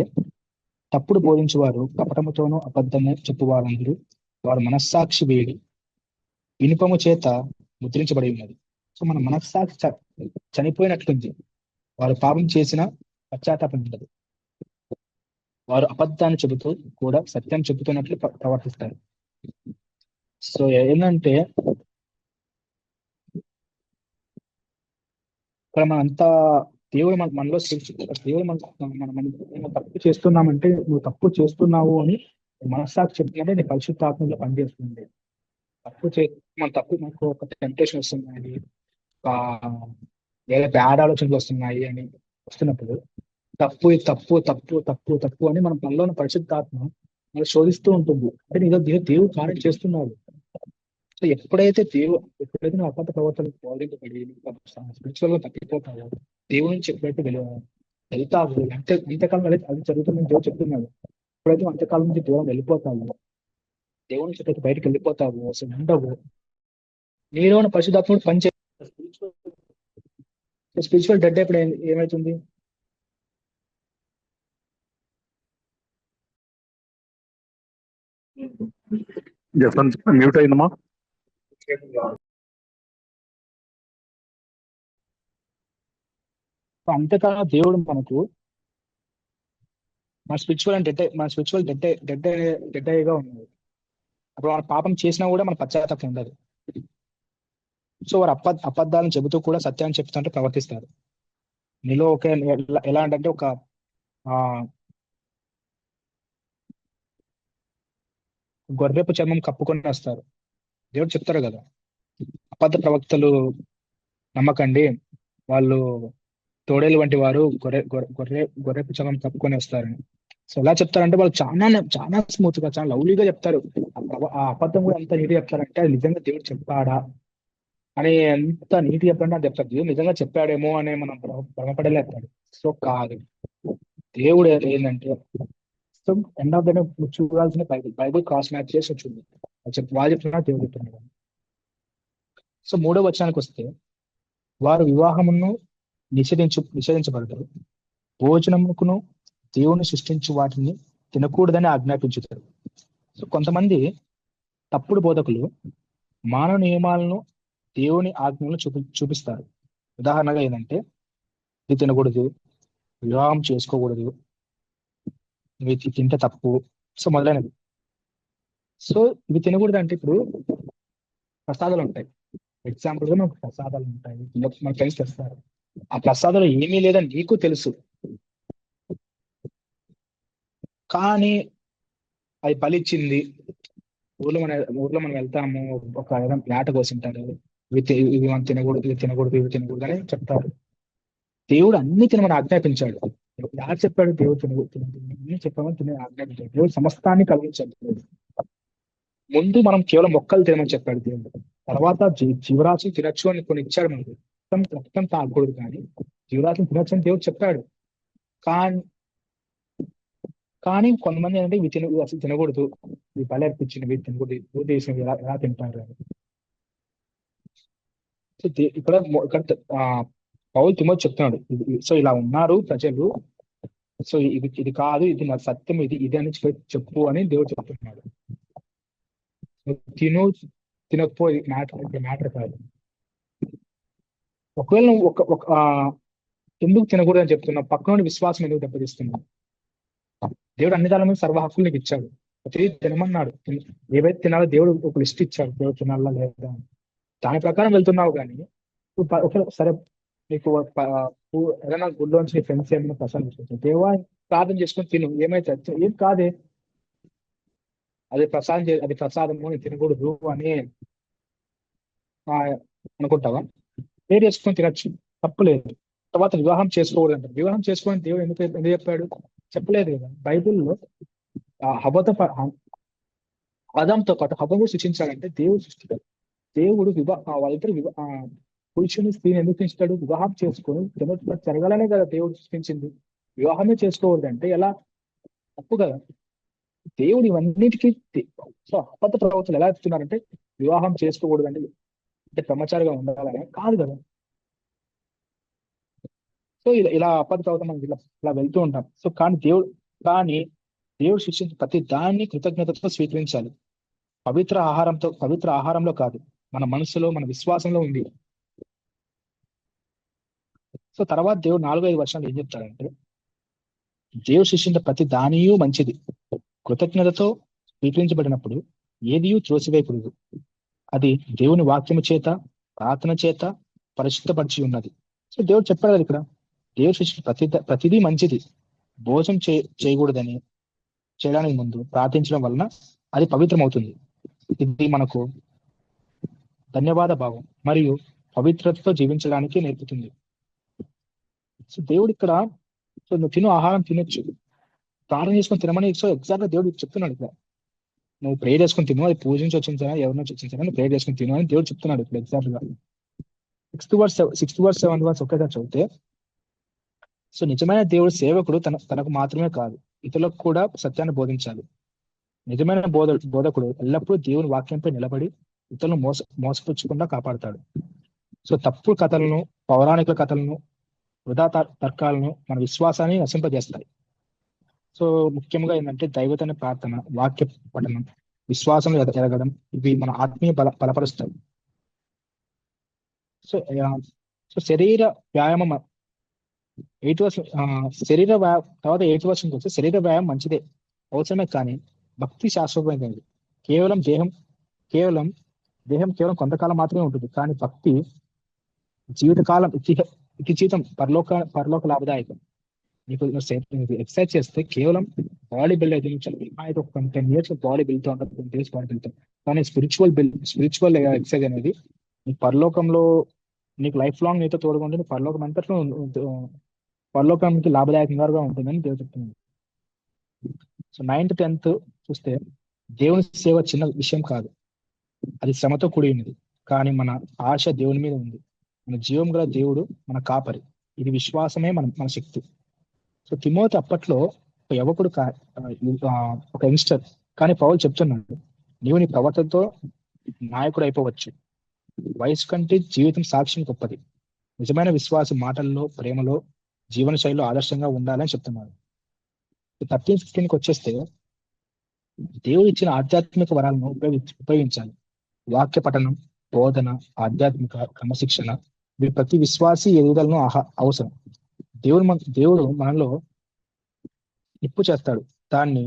తప్పుడు బోధించేవారు కపటముతోనూ అబద్ధము చెప్పువారందరూ వారు మనస్సాక్షి వేడి ఇనుపము చేత ముద్రించబడి ఉన్నది. సో మన మనస్సాక్షి చనిపోయినట్లుంది. వారు పాపం చేసిన పశ్చాత్తాపం ఉండదు. వారు అబద్ధాన్ని చెబుతూ కూడా సత్యం చెబుతున్నట్లు ప్రవర్తిస్తారు. సో ఏంటంటే ఇక్కడ మనంతా దేవుడు మనలో దేవుడు మనం తప్పు చేస్తున్నామంటే నువ్వు తప్పు చేస్తున్నావు అని మనస్సాక్షి చెప్తుందంటే నీ పరిశుద్ధాత్మలో పనిచేస్తుంది. తప్పు చే మన తప్పు మనకు ఒక టెంప్టేషన్ వస్తున్నాయి, ఒక వేరే బ్యాడ్ ఆలోచనలు వస్తున్నాయి అని వస్తున్నప్పుడు తప్పు తప్పు తప్పు తప్పు తప్పు అని మన మనలోని పరిశుద్ధాత్మ మనం శోధిస్తూ ఉంటుంది. అంటే నీలో దేవుడు కార్యం చేస్తున్నాడు. సో ఎప్పుడైతే నువ్వు అబద్ధ ప్రవర్తనకు బోధింపబడి స్పిరిచువల్ గా తప్పిపోతావో, దేవుడి నుంచి ఎప్పుడైతే వెళ్తావు అంతకాలం అది జరుగుతుందని దేవుడు చెప్తున్నాడు. ఎప్పుడైతే అంతకాలం నుంచి దూరం వెళ్ళిపోతావు, దేవుడి నుంచి ఎప్పుడైతే బయటకు వెళ్ళిపోతావు, అసలు ఉండవు, నీలో ఉన్న పరిశుద్ధాత్ముడు పనిచే స్పిరిచువల్ డెడ్ ఇప్పుడు ఏమవుతుంది? మ్యూట్ అయిందమ్మా. అంతకాలం దేవుడు మనకు మన స్పిరిచువల్ డెడ్ అయ్యగా ఉన్నది. అప్పుడు మన పాపం చేసినా కూడా మన పశ్చాత్తాపం ఉండదు. సో వారు అబద్ధాలను చెబుతూ కూడా సత్యాన్ని చెప్తుంటే ప్రవర్తిస్తారు. నీలో ఎలా అంటే ఒక గొర్రెపు చర్మం కప్పుకొని వస్తారు. దేవుడు చెప్తారు కదా, అబద్ధ ప్రవక్తలు నమ్మకండి, వాళ్ళు తోడేలు వంటి వారు గొర్రెపు చర్మం కప్పుకొని వస్తారని. సో ఎలా చెప్తారంటే వాళ్ళు చాలా స్మూత్ గా, చాలా లవ్లీగా చెప్తారు. ఆ అబద్ధం కూడా ఎంత నీట్గా చెప్తారంటే అది నిజంగా దేవుడు చెప్పాడా అని ఎంత నీట్గా చెప్పారంటే అది చెప్తారు. దేవుడు నిజంగా చెప్పాడేమో అని మనం భ్రమపడలేస్తాడు. సో కాదు, దేవుడు ఏంటంటే so end of the day చూడాల్సిన బైబుల్ క్రాస్ మ్యాచ్ చేసి వచ్చింది. వాళ్ళు చెప్తున్నా దేవుడు చెప్తున్నాడు. సో 3వ వచనానికి వస్తే, వారు వివాహమును నిషేధించబడతారు, భోజనముకును దేవుని సృష్టించు వాటిని తినకూడదని ఆజ్ఞాపించుతారు. సో కొంతమంది తప్పుడు బోధకులు మానవ నియమాలను దేవుని ఆజ్ఞలను చూపిస్తారు. ఉదాహరణగా ఏంటంటే ఇది తినకూడదు, వివాహం చేసుకోకూడదు, ఇవి తింటే తప్పు, సో మొదలైనవి. సో ఇవి తినకూడదు అంటే ఇప్పుడు ప్రసాదాలు ఉంటాయి. ఎగ్జాంపుల్ గా మనకు ప్రసాదాలు ఉంటాయి, మన ఫ్రెండ్స్ తెస్తారు. ఆ ప్రసాదాలు ఏమీ లేదని నీకు తెలుసు, కానీ అది ఫలిచ్చింది. ఊర్లో మనం వెళ్తాము, ఒక వేట కోసింటారు, ఇవి మనం తినకూడదు, ఇవి తినకూడదు అని చెప్తారు. దేవుడు అన్ని తినమని ఆజ్ఞాపించాడు. యారు చెప్పాడు? దేవుడు అన్ని చెప్పామని తినే ఆజ్ఞాపించాడు. దేవుడు సమస్తాన్ని కలిగించాడు. ముందు మనం కేవలం మొక్కలు తినమని చెప్పాడు దేవుడు. తర్వాత జీవరాశులు తినచ్చు అని కొన్ని ఇచ్చాడు మనకు. రక్తం తాగకూడదు కానీ జీవరాశులు తినచ్చు అని దేవుడు చెప్పాడు. కానీ కొంతమంది ఏంటంటే ఇవి అసలు తినకూడదు, ఇవి బలి అర్పించినవి తినకూడదు, భూదేశం ఎలా తింటారు అని. సో ఇక్కడ పౌలు తిమోతి చెప్తున్నాడు, సో ఇలా ఉన్నారు ప్రజలు, సో ఇది కాదు, ఇది నా సత్యం, ఇది అని చెప్పు అని దేవుడు చెప్తున్నాడు. తినకపో మ్యాటర్ కాదు. ఒకవేళ నువ్వు ఎందుకు తినకూడదు అని చెప్తున్నావు, పక్కన విశ్వాసం ఎందుకు దెబ్బతీస్తున్నావు? దేవుడు అన్ని దాని మీద సర్వ హక్కులు నీకు ఇచ్చాడు, తినమన్నాడు. ఏవైతే తినాలో దేవుడు ఒక లిస్ట్ ఇచ్చాడు, దేవుడు తినాలా లేదా దాని ప్రకారం వెళ్తున్నావు. కానీ సరే నీకు ఏదైనా గుడిలోంచి నీ ఫ్రెండ్స్ ఏమైనా ప్రసాదం తీసుకొచ్చారు, దేవా ప్రార్థన చేసుకొని తిను, ఏమైతే ఏం కాదే, అది ప్రసాదము నేను తినకూడదు అని అనుకుంటావా? పేరు చేసుకొని తినచ్చు, తప్పులేదు. తర్వాత వివాహం చేసుకోకూడదు అంటారు. వివాహం చేసుకొని దేవుడు ఎందుకు చెప్పాడు? చెప్పలేదు కదా. బైబిల్లో ఆదాంతో పాటు హవ్వను సృష్టించాలంటే దేవుడు వాళ్ళిద్దరు పురుషుని స్త్రీని ఎందుకు సృష్టించాడు? వివాహం చేసుకొని జరగాలనే కదా దేవుడు సృష్టించింది. వివాహమే చేసుకోకూడదు అంటే ఎలా? తప్పు కదా. దేవుడు ఇవన్నిటికీ సో అబద్ధ ప్రవర్తనలు ఎలా చెప్తున్నారంటే వివాహం చేసుకోకూడదు అంటే బ్రహ్మచారిగా ఉండాలనే కాదు కదా. సో ఇలా అబద్ధ ప్రవర్తన మనం ఇలా వెళ్తూ ఉంటాం. సో కానీ దేవుడు సృష్టించిన ప్రతి దాన్ని కృతజ్ఞతతో స్వీకరించాలి. పవిత్ర ఆహారంలో కాదు, మన మనసులో, మన విశ్వాసంలో ఉంది. సో తర్వాత దేవుడు 4-5 వర్షాలు ఏం చెప్తాడంటే, దేవుడు సృష్టించిన ప్రతి దానియు మంచిది, కృతజ్ఞతతో స్వీకరించబడినప్పుడు ఏదియూ త్రోసివేయకూడదు. అది దేవుని వాక్యము చేత, ప్రార్థన చేత పరిశుద్ధపరిచి ఉన్నది. సో దేవుడు చెప్పాడు కదా ఇక్కడ, దేవుడు సృష్టి ప్రతిదీ మంచిది. భోజనం చేయకూడదని చేయడానికి ముందు ప్రార్థించడం వలన అది పవిత్రమవుతుంది. ఇది మనకు ధన్యవాద భావం మరియు పవిత్రతతో జీవించడానికి నేర్పుతుంది. సో దేవుడు ఇక్కడ, సో నువ్వు తిను ఆహారం తినొచ్చు, ప్రార్థన చేసుకొని తినమని సో ఎగ్జాక్ట్ గా దేవుడు చెప్తున్నాడు ఇక్కడ. నువ్వు ప్రేయర్ చేసుకుని తిను, అది పూజించి వచ్చిందా ఎవరి నుంచి వచ్చిందా నువ్వు ప్రేయర్ చేసుకుని తిను అని దేవుడు చెప్తున్నాడు ఇప్పుడు ఎగ్జాక్ట్ గా. సిక్స్త్ వర్స్ 7th వర్స్ ఒకేసారి చదివితే, సో నిజమైన దేవుడు సేవకుడు తనకు మాత్రమే కాదు ఇతరులకు కూడా సత్యాన్ని బోధించాలి. నిజమైన బోధకుడు ఎల్లప్పుడూ దేవుని వాక్యంపై నిలబడి ఇతరులను మోసపుచ్చకుండా కాపాడుతాడు. సో తప్పుడు కథలను, పౌరాణిక కథలను, వృధా తర్కాలను మన విశ్వాసాన్ని నశింపజేస్తాయి. సో ముఖ్యంగా ఏంటంటే దైవతన ప్రార్థన, వాక్య పఠనం, విశ్వాసంలో ఎదగడం, ఇవి మన ఆత్మీయ బలపరుస్తాయి. సో సో శరీర వ్యాయామం 8th వర్షం తర్వాత 8th వర్షంకి వస్తే శరీర వ్యాయామం మంచిదే, అవసరమే, కానీ భక్తి శాశ్వతమైనది. కేవలం దేహం కొంతకాలం మాత్రమే ఉంటుంది, కానీ భక్తి జీవితకాలం, ఇతి జీవితం పరలోక లాభదాయకం. నీకు ఎక్సర్సైజ్ చేస్తే కేవలం బాడీ బిల్డ్ అయితే ఒక 10 years బాడీ బిల్డ్ ఉంటుంది, 20 years బాడీ బిల్డ్. కానీ స్పిరిచువల్ ఎక్సర్సైజ్ అనేది నీ పరలోకంలో నీకు లైఫ్ లాంగ్ నీతో తోడుకుంటే నీ పరలోకం అంతట్లో పరలోకానికి లాభదాయకంగా ఉంటుందని దేవుడు చెప్తున్నాడు. సో 9th 10th చూస్తే దేవుని సేవ చిన్న విషయం కాదు, అది శ్రమతో కూడి ఉన్నది. కానీ మన ఆశ దేవుని మీద ఉంది. మన జీవం గల దేవుడు మన కాపరి. ఇది విశ్వాసమే మన శక్తి. సో తిమోతి అప్పట్లో ఒక యువకుడు, ఒక యంగ్స్టర్, కానీ పౌలు చెప్తున్నాడు, నీవు నీ ప్రవర్తనతో నాయకుడు అయిపోవచ్చు. వయసు కంటే జీవితం సాక్ష్యం గొప్పది. నిజమైన విశ్వాసం మాటల్లో, ప్రేమలో, జీవన శైలిలో ఆదర్శంగా ఉండాలని చెప్తున్నాడు. 13, 15కి వచ్చేస్తే దేవుడు ఇచ్చిన ఆధ్యాత్మిక వరాలను ఉపయోగించాలి. వాక్య పఠనం, బోధన, ఆధ్యాత్మిక క్రమశిక్షణ, ఇవి ప్రతి విశ్వాసి ఎదుగుదలను అవసరం. దేవుడు మనలో నిప్పు చేస్తాడు, దాన్ని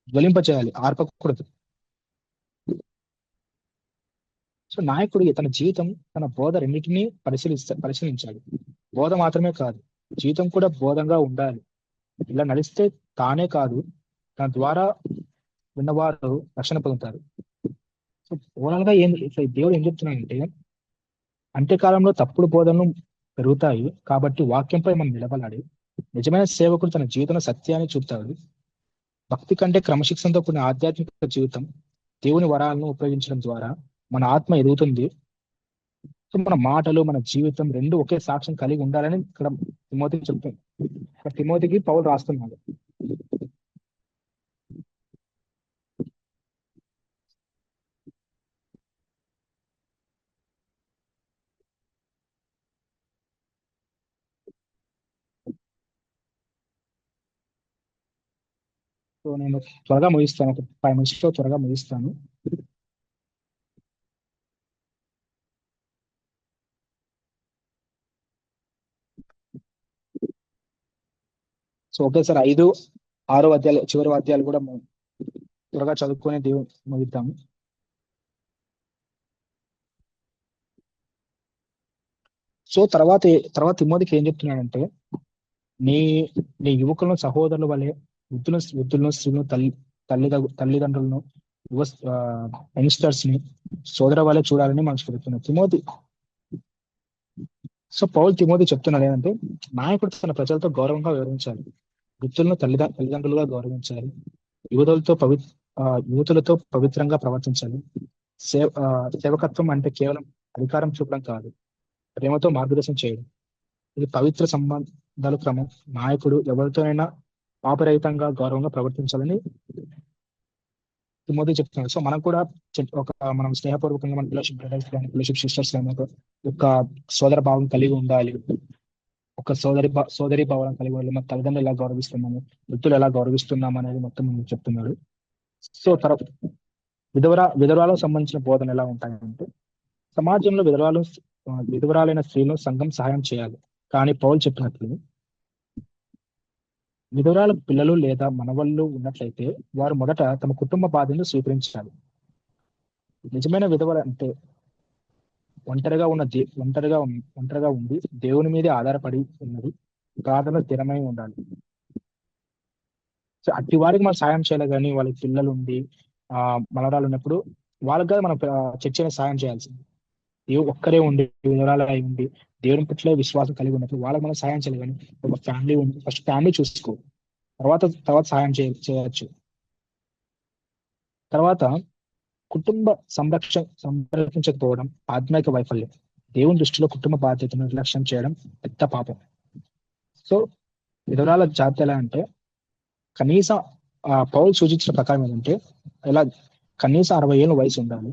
జ్వలింపచేయాలి, ఆర్పకూడదు. సో నాయకుడు తన జీవితం, తన బోధ రెండింటినీ పరిశీలించాలి. బోధ మాత్రమే కాదు, జీవితం కూడా బోధంగా ఉండాలి. ఇలా నడిస్తే తానే కాదు, తన ద్వారా విన్నవారు రక్షణ పొందుతారు. సో ఓవరాల్ గా దేవుడు ఏం చెప్తున్నాడంటే, అంత్యకాలంలో తప్పుడు బోధనలు పెరుగుతాయి, కాబట్టి వాక్యంపై మనం నిలబడాలి. నిజమైన సేవకుడు తన జీవితంలో సత్యాన్ని చూపుతాడు. భక్తి కంటే క్రమశిక్షణతో కూడిన ఆధ్యాత్మిక జీవితం, దేవుని వరాలను ఉపయోగించడం ద్వారా మన ఆత్మ ఎదుగుతుంది. సో మన మాటలు, మన జీవితం రెండు ఒకే సాక్ష్యం కలిగి ఉండాలని ఇక్కడ తిమోతికి చెప్తుంది. ఇక్కడ తిమోతికి పౌలు రాస్తున్నాడు. సో నేను త్వరగా ముగిస్తాను, ఒక 5 minutes లో త్వరగా ముగిస్తాను. సో ఒకేసారి 5, 6 అధ్యాయాలు, చివరి అధ్యాయాలు కూడా త్వరగా చదువుకొని దేవుడు ముగిద్దాము. సో తర్వాత తిమోతికి ఏం చెప్తున్నాడంటే, నీ యువకులను సహోదరుల వలె, వృద్ధులను, స్త్రీలను, తల్లిదండ్రులను, యంగ్స్టర్స్ ని సోదర వలె చూడాలని మనకు చెప్తున్నాడు తిమోతి. సో పౌలు తిమోతి చెప్తున్నాడు ఏంటంటే, నాయకుడు తన ప్రజలతో గౌరవంగా వివరించాలి, వృద్ధులను తల్లిదండ్రులుగా గౌరవించాలి, యువతులతో పవిత్రంగా ప్రవర్తించాలి. సేవకత్వం అంటే కేవలం అధికారం చూపడం కాదు, ప్రేమతో మార్గదర్శనం చేయడం. ఇది పవిత్ర సంబంధాల క్రమం. నాయకుడు ఎవరితోనైనా పాపరహితంగా గౌరవంగా ప్రవర్తించాలని తిమోతి చెప్తున్నాడు. సో మనం కూడా మనం స్నేహపూర్వకంగా మన ఫెలోషిప్ బ్రదర్స్ కానీ, ఫెలోషిప్ సిస్టర్స్ కానీ ఒక సోదర భావం కలిగి ఉండాలి, ఒక సోదరి భావం కలిగి ఉండాలి. మన తల్లిదండ్రులు ఎలా గౌరవిస్తున్నాము, వృత్తులు ఎలా గౌరవిస్తున్నాము అనేది మొత్తం చెప్తున్నాడు. సో విధవరాలకు సంబంధించిన బోధన ఎలా ఉంటాయంటే, సమాజంలో విధవరాలైన స్త్రీలను సంఘం సహాయం చేయాలి. కానీ పౌలు చెప్పినట్లు విధవరాల పిల్లలు లేదా మనవళ్ళు ఉన్నట్లయితే వారు మొదట తమ కుటుంబ బాధ్యతను స్వీకరించాలి. నిజమైన విధవ అంటే ఒంటరిగా ఉండి దేవుని మీదే ఆధారపడి ఉన్నది. ప్రార్థన స్థిరమై ఉండాలి. సో అట్టి వారికి మనం సాయం చేయాలి, కానీ వాళ్ళకి పిల్లలు ఉండి మలరాలు ఉన్నప్పుడు వాళ్ళకి కూడా మనం చర్చ సాయం చేయాల్సింది. దేవుడు ఒక్కరే ఉండి వివరాలు అయి ఉండి దేవుని పట్ల విశ్వాసం కలిగి ఉన్నప్పుడు వాళ్ళకి మనం సాయం చేయాలి, కానీ ఒక ఫ్యామిలీ ఉంది, ఫస్ట్ ఫ్యామిలీ చూసుకో, తర్వాత సాయం చేయవచ్చు. తర్వాత కుటుంబ సంరక్షించకపోవడం ఆత్మిక వైఫల్యం. దేవుని దృష్టిలో కుటుంబ బాధ్యతను నిర్లక్ష్యం చేయడం పెద్ద పాపం. సో విధవరాల జాబితా ఎలా అంటే, కనీసం పౌలు సూచించిన ప్రకారం ఏంటంటే, ఇలా కనీసం 60 ఏళ్ళ వయసు ఉండాలి,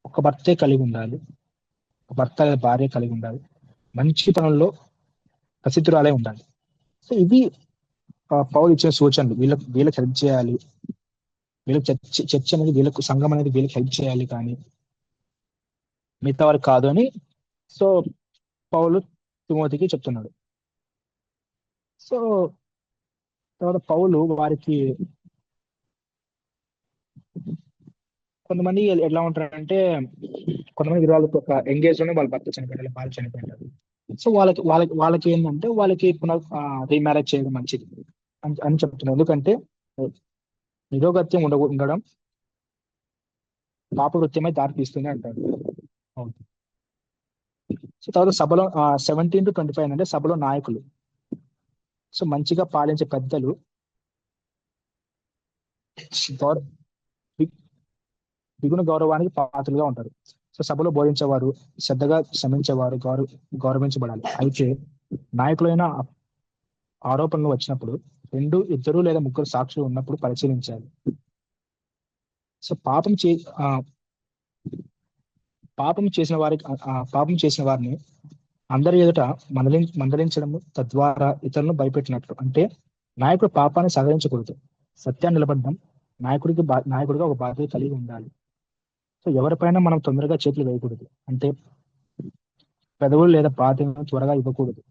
ఒక భర్తే కలిగి ఉండాలి, ఒక భర్త లేదా భార్య కలిగి ఉండాలి, మంచి పనుల్లో ప్రసిద్ధురాలే ఉండాలి. సో ఇవి పౌలు ఇచ్చిన సూచనలు. వీళ్ళకి హెల్ప్ చేయాలి, వీళ్ళకి చర్చ అనేది, వీళ్ళకు సంఘం అనేది వీళ్ళకి హెల్ప్ చేయాలి, కానీ మిగతా వారికి కాదు అని సో పౌలు తిమోతికి చెప్తున్నాడు. సో తర్వాత పౌలు వారికి కొంతమంది ఎలా ఉంటారంటే, కొంతమంది వాళ్ళకి ఒక ఎంగేజ్ లోనే వాళ్ళ భర్త చనిపోయారు, భార్య చనిపోయారు. సో వాళ్ళకి ఏంటంటే, వాళ్ళకి రీమ్యారేజ్ చేయడం మంచిది అని చెప్తున్నారు. ఎందుకంటే నిరోగత్యం ఉండడం పాపవృత్యమై దారి తీస్తుంది అంటారు. సో తర్వాత సభలో 17 to 25 అంటే సభలో నాయకులు, సో మంచిగా పాలించే పెద్దలు, దిగున గౌరవానికి పాత్రలుగా ఉంటారు. సో సభలో బోధించేవారు, శ్రద్ధగా శ్రమించేవారు గౌరవించబడాలి. అయితే నాయకులైన ఆరోపణలు వచ్చినప్పుడు 2, 2 లేదా 3 సాక్షులు ఉన్నప్పుడు పరిశీలించాలి. సో పాపం చేసిన వారిని అందరి ఎదుట మందలించడము తద్వారా ఇతరులను భయపెట్టినట్లు. అంటే నాయకుడు పాపాన్ని సహకరించకూడదు, సత్యాన్ని నిలబడడం నాయకుడిగా ఒక బాధ్యత కలిగి ఉండాలి. సో ఎవరిపైన మనం తొందరగా చేతులు వేయకూడదు, అంటే పెదవులు లేదా బాధ్యతను త్వరగా ఇవ్వకూడదు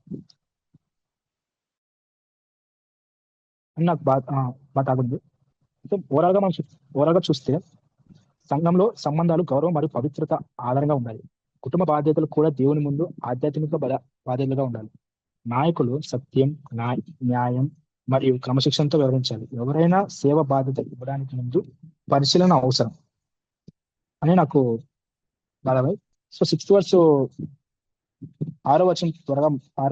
అని నాకు బాగా తాగుంది. సో ఓవరాల్గా చూస్తే సంఘంలో సంబంధాలు గౌరవం మరియు పవిత్రత ఆధారంగా ఉండాలి. కుటుంబ బాధ్యతలు కూడా దేవుని ముందు ఆధ్యాత్మిక బాధ్యతలుగా ఉండాలి. నాయకులు సత్యం, న్యాయం మరియు క్రమశిక్షణతో వివరించాలి. ఎవరైనా సేవ బాధ్యత ఇవ్వడానికి ముందు పరిశీలన అవసరం అని నాకు బాధపై. సో 6th verse 6వ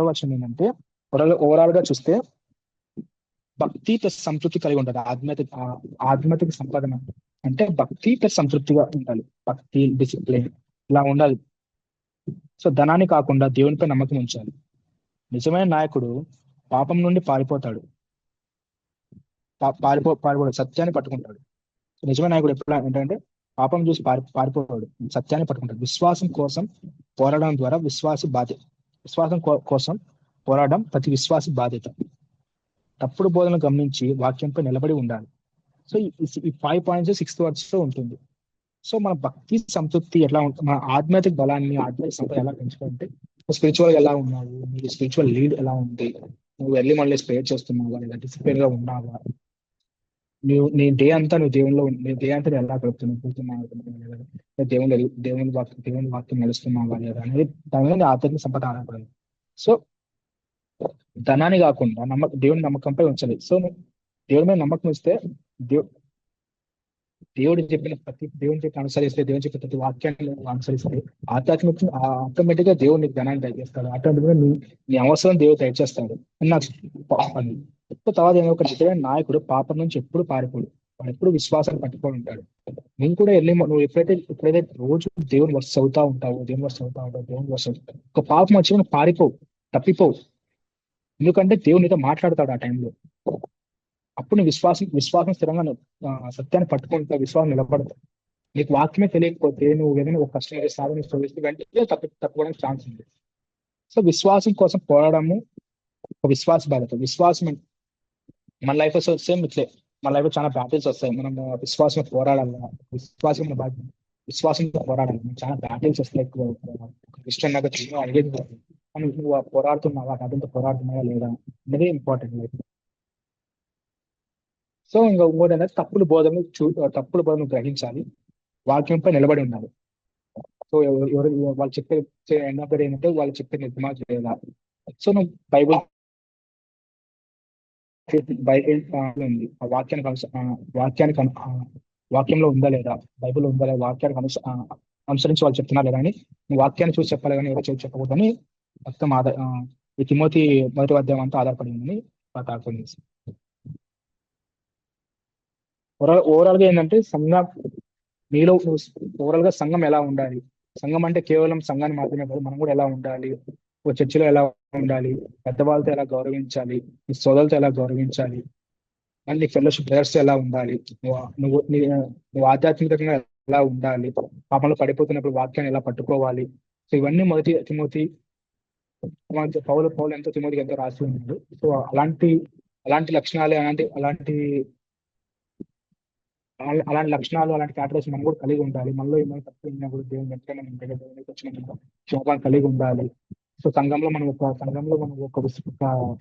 వచనం ఏంటంటే, ఓవరాల్ గా చూస్తే భక్తి ప్లస్ సంతృప్తి కలిగి ఉండాలి. ఆధ్యాత్మిక సంపాదన అంటే భక్తి ప్లస్ సంతృప్తిగా ఉండాలి. భక్తి, డిసిప్లిన్ ఇలా ఉండాలి. సో ధనాన్ని కాకుండా దేవునిపై నమ్మకం ఉంచాలి. నిజమైన నాయకుడు పాపం నుండి పారిపోతాడు, సత్యాన్ని పట్టుకుంటాడు. నిజమైన నాయకుడు ఎప్పుడు ఏంటంటే పాపం చూసి పారిపోతాడు, సత్యాన్ని పట్టుకుంటాడు. విశ్వాసం కోసం పోరాడడం ద్వారా కోసం పోరాడడం ప్రతి విశ్వాసి బాధ్యత. తప్పుడు బోధనలు గమనించి వాక్యంపై నిలబడి ఉండాలి. సో ఈ 5 points 6th verse లో ఉంటుంది. సో మన భక్తి సంతృప్తి ఎట్లా ఉంటుంది, మన ఆధ్యాత్మిక బలాన్ని, ఆధ్యాత్మిక సంపద ఎలా పెంచుకుంటే, స్పిరిచువల్ ఎలా ఉన్నావు, నీ స్పిరిచువల్ లీడ్ ఎలా ఉంది, నువ్వు ఎర్లీ మార్నింగ్ ప్రేయర్ చేస్తున్నావా, లేదా డిసిప్లిన్ గా ఉన్నావా, నీ డే అంతా నీ డే అంతా ఎలా గడుపుతున్నావు, దేవుని వాక్యం నడుస్తున్నావా లేదా అనేది దాని మీద ఆధ్యాత్మిక సంపద ఆధారపడింది. సో ధనాన్ని కాకుండా దేవుని నమ్మకంపై ఉంచాలి. సో దేవుడి మీద నమ్మకం ఇస్తే దేవుడు చెప్పిన అనుసరిస్తే, దేవుని చెప్పిన ప్రతి వాక్యాన్ని అనుసరిస్తే ఆటోమేటిక్ గా దేవుడు నీకు ధనాన్ని దయచేస్తాడు. ఆటోమేటిక్ గా నీ అవసరం దేవుడు దయచేస్తాడు అని నాకు తర్వాత ఒక నిజమైన నాయకుడు పాపం నుంచి ఎప్పుడు పారిపోడు, వాడు ఎప్పుడు విశ్వాసాన్ని పట్టుకొని ఉంటాడు. నేను కూడా నువ్వు ఎప్పుడైతే రోజు దేవుని వర్ష అవుతా ఉంటావు, దేవుని వర్ష ఒక పాపం వచ్చి నువ్వు పారిపోవు, తప్పిపోవు. ఎందుకంటే దేవుడు నీతో మాట్లాడతాడు ఆ టైంలో. అప్పుడు నీ విశ్వాసం స్థిరంగా సత్యాన్ని పట్టుకుంటా, విశ్వాసం నిలబడతావు. నీకు వాక్యమే తెలియకపోతే నువ్వు ఏదైనా ఒక కష్టం సాధన వెంటనే తప్పుకోవడానికి ఛాన్స్ ఉంది. సో విశ్వాసం కోసం పోరాడము ఒక విశ్వాస బాధ్యత. విశ్వాసం మన లైఫ్ సేమ్ ఇట్లే, మన లైఫ్ లో చాలా బ్యాటిల్స్ వస్తాయి. మనం విశ్వాసం పోరాడాలి, విశ్వాసంతో పోరాడాలి. చాలా బ్యాటిల్స్ వస్తాయి. క్రిస్టియన్ నాకు చాలా అడిగేది నువ్వు పోరాడుతున్నావా, అదంతా పోరాడుతున్నావా లేదా అనేది ఇంపార్టెంట్ లైఫ్. సో ఇంకోటి అనేది తప్పుడు బోధనలు గ్రహించాలి, వాక్యంపై నిలబడి ఉండాలి. సో ఎవరు వాళ్ళు చెప్పే ఎండ్ ఆఫ్ ద డే ఏంటంటే వాళ్ళు చెప్పే నిజమా లేదా. సో నువ్వు బైబుల్ బైబిల్ ఉంది ఆ వాక్యానికి వాక్యానికి వాక్యంలో ఉందా లేదా, బైబిల్ ఉందా లేదా, వాక్యానికి అనుసరించి వాళ్ళు చెప్తున్నా లేదా అని నువ్వు వాక్యాన్ని చూసి చెప్పాలి కానీ ఎవరో చూసి చెప్పకూడదని మొత్తం ఈ తిమోతి మొదటి అధ్యాయం అంతా ఆధారపడిందని తాత్పర్యం చేసి ఓవరాల్ గా ఏంటంటే సంఘం నీలో ఓవరాల్ గా సంఘం ఎలా ఉండాలి. సంఘం అంటే కేవలం సంఘాన్ని మాత్రమే కాదు, మనం కూడా ఎలా ఉండాలి, ఒక చర్చిలో ఎలా ఉండాలి, పెద్దవాళ్ళతో ఎలా గౌరవించాలి, నీ సోదరులతో ఎలా గౌరవించాలి, అండ్ నీ ఫెలోషిప్ బ్రదర్స్ ఎలా ఉండాలి, నువ్వు ఆధ్యాత్మికంగా ఎలా ఉండాలి, పాపంలో పడిపోతున్నప్పుడు వాక్యాన్ని ఎలా పట్టుకోవాలి. సో ఇవన్నీ మొదటి తిమోతి పౌలు ఎంతో తిమోతికి ఎంతో రాసి ఉన్నాడు. సో అలాంటి అలాంటి లక్షణాలు అలాంటి లక్షణాలు అలాంటి క్యారెక్టర్స్ మనం కూడా కలిగి ఉండాలి. మనలో ఏమైనా తప్పు ఉన్నా కూడా దేవుని వెంటనే మనం దేవునికి వచ్చిన క్షోభాన్ని కలిగి ఉండాలి. సో సంఘంలో మనం ఒక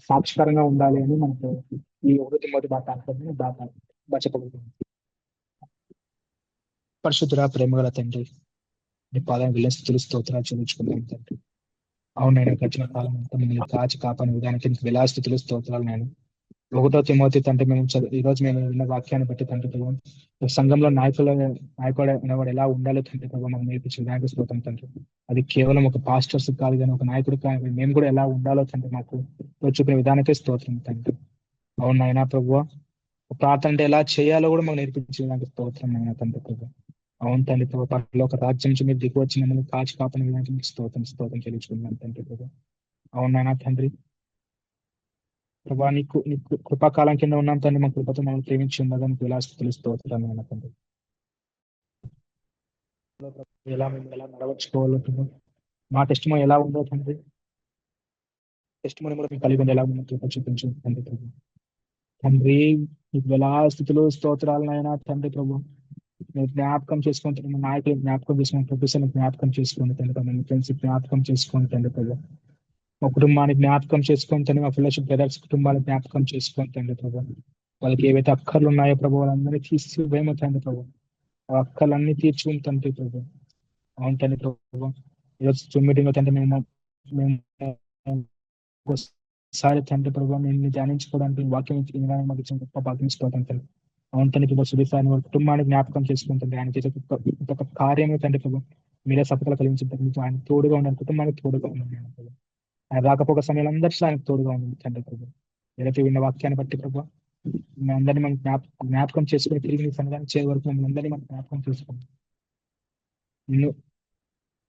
సాక్షికరంగా ఉండాలి అని మనకు ఈ 1 తిమోతి బాగా చెప్పగలుగుతుంది. పరిశుద్ధుడా, ప్రేమగల తండ్రి, నీ పాదాన్ని విలసితులు స్తోత్రాలు చెల్లించుకుంటాం తండ్రి. అవును, నేను గడిచిన కాలం అంతా మిమ్మల్ని కాచి కాపాని విధానికి నీకు విలాస్థితులు స్తోత్రాలు. నేను 1 తిమోతి తండ్రి ఈ రోజు మేము విన్న వాక్యాన్ని బట్టి తండ్రి ప్రభు సంఘంలో నాయకుడు అనేవాడు ఎలా ఉండాలో తండ్రి ప్రభు మనం నేర్పించిన విధానికి స్తోత్రం తండ్రి. అది కేవలం ఒక పాస్టర్స్ కాదు కానీ ఒక నాయకుడు కాదు, మేము కూడా ఎలా ఉండాలో తండ్రి మాకు చూపిన విధానికే స్తోత్రం తండ్రి. అవును నాయనా ప్రభు, ప్రార్థన అంటే ఎలా చేయాలో కూడా మాకు నేర్పించిన దానికి స్తోత్రం అయినా తండ్రి ప్రభు. అవును తండ్రి ప్రభు, ఒక రాజ్యం నుంచి మీరు దిగి వచ్చి మమ్మల్ని కాచి కాపాని విధానికి మీకు స్తోత్రం చెల్లించుకున్నాను తండ్రి ప్రభు. అవునాయనా తండ్రి ప్రభా, నీకు కృపాకాలం కింద ఉన్నాం తండ్రి, మా కృపతో మనం ప్రేమించి ఉన్నదని విలాసతులు స్తోత్రాన్ని తండ్రి. మేము ఎలా నడవచ్చుకోవాలో తండ్రి, మా టెస్ట్ ఎలా ఉందో తండ్రి, టెస్ట్ కూడా మీకు కలిగి ఉంది ఎలా ఉందో చూపించు తండ్రి ప్రభు. తండ్రి నీకు విలాస్థితులు స్తోత్రాలనైనా తండ్రి ప్రభు. మీరు జ్ఞాపకం చేసుకుంటారు, మా నాయకులు జ్ఞాపకం చేసుకుని, ప్రొఫెసర్ జ్ఞాపకం చేసుకోండి తండ్రి ప్రభు, మీ ఫ్రెండ్స్ జ్ఞాపకం చేసుకోండి తండ్రి ప్రభు. మా కుటుంబాన్ని జ్ఞాపకం చేసుకొని తండ్రి, మా ఫెలోషిప్ బ్రదర్స్ కుటుంబాన్ని జ్ఞాపకం చేసుకొని తండ్రి ప్రభు. వాళ్ళకి ఏవైతే అక్కర్లు ఉన్నాయో ప్రభు వాళ్ళందరినీ తీసి వేమో తండ్రి ప్రభు. ఆ అక్కర్లన్నీ తీర్చుకుని తండ్రి ప్రభు. అవును తండ్రి ప్రభు, ఈరోజు జూమ్ మీటింగ్ లో తండ్రి మేము ఒకసారి తండ్రి ప్రభు నేను ధ్యానించుకోవడానికి వాక్యం మాకు ఇచ్చిన గొప్ప భాగ్యం ఇసుకోవడం తండ్రి. అవును తండ్రి ప్రభు, సుదీసాన్ని వాళ్ళ కుటుంబాన్ని జ్ఞాపకం చేసుకుంటుంది. ఆయన చేసే ఒక కార్యమే తండ్రి ప్రభు మీరే సఫలత కలిగించిన ఆయన తోడుగా ఉండాలి, కుటుంబానికి తోడుగా ఉండాలి. ఆయన రాకపోక సమయంలో అందరికీ ఆయనకు తోడుగా ఉంది తండ్రి ప్రభు. ఏదైతే విన్న వాక్యాన్ని బట్టి ప్రభు మనందరినీ మనం జ్ఞాపకం చేసుకుని తిరిగి నీ సన్నిధానం చేయ వరకు మమ్మల్ని అందరినీ మనం జ్ఞాపకం చేసుకోండి.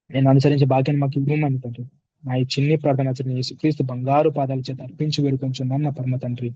నేను అనుసరించే భాగ్యాన్ని మాకు ఇవ్వమని తండ్రి. నా ఈ చిన్ని ప్రార్థన యేసుక్రీస్తు బంగారు పాదాల చేత అర్పించి వేడుకొంచున్నాను నా పరమ తండ్రి.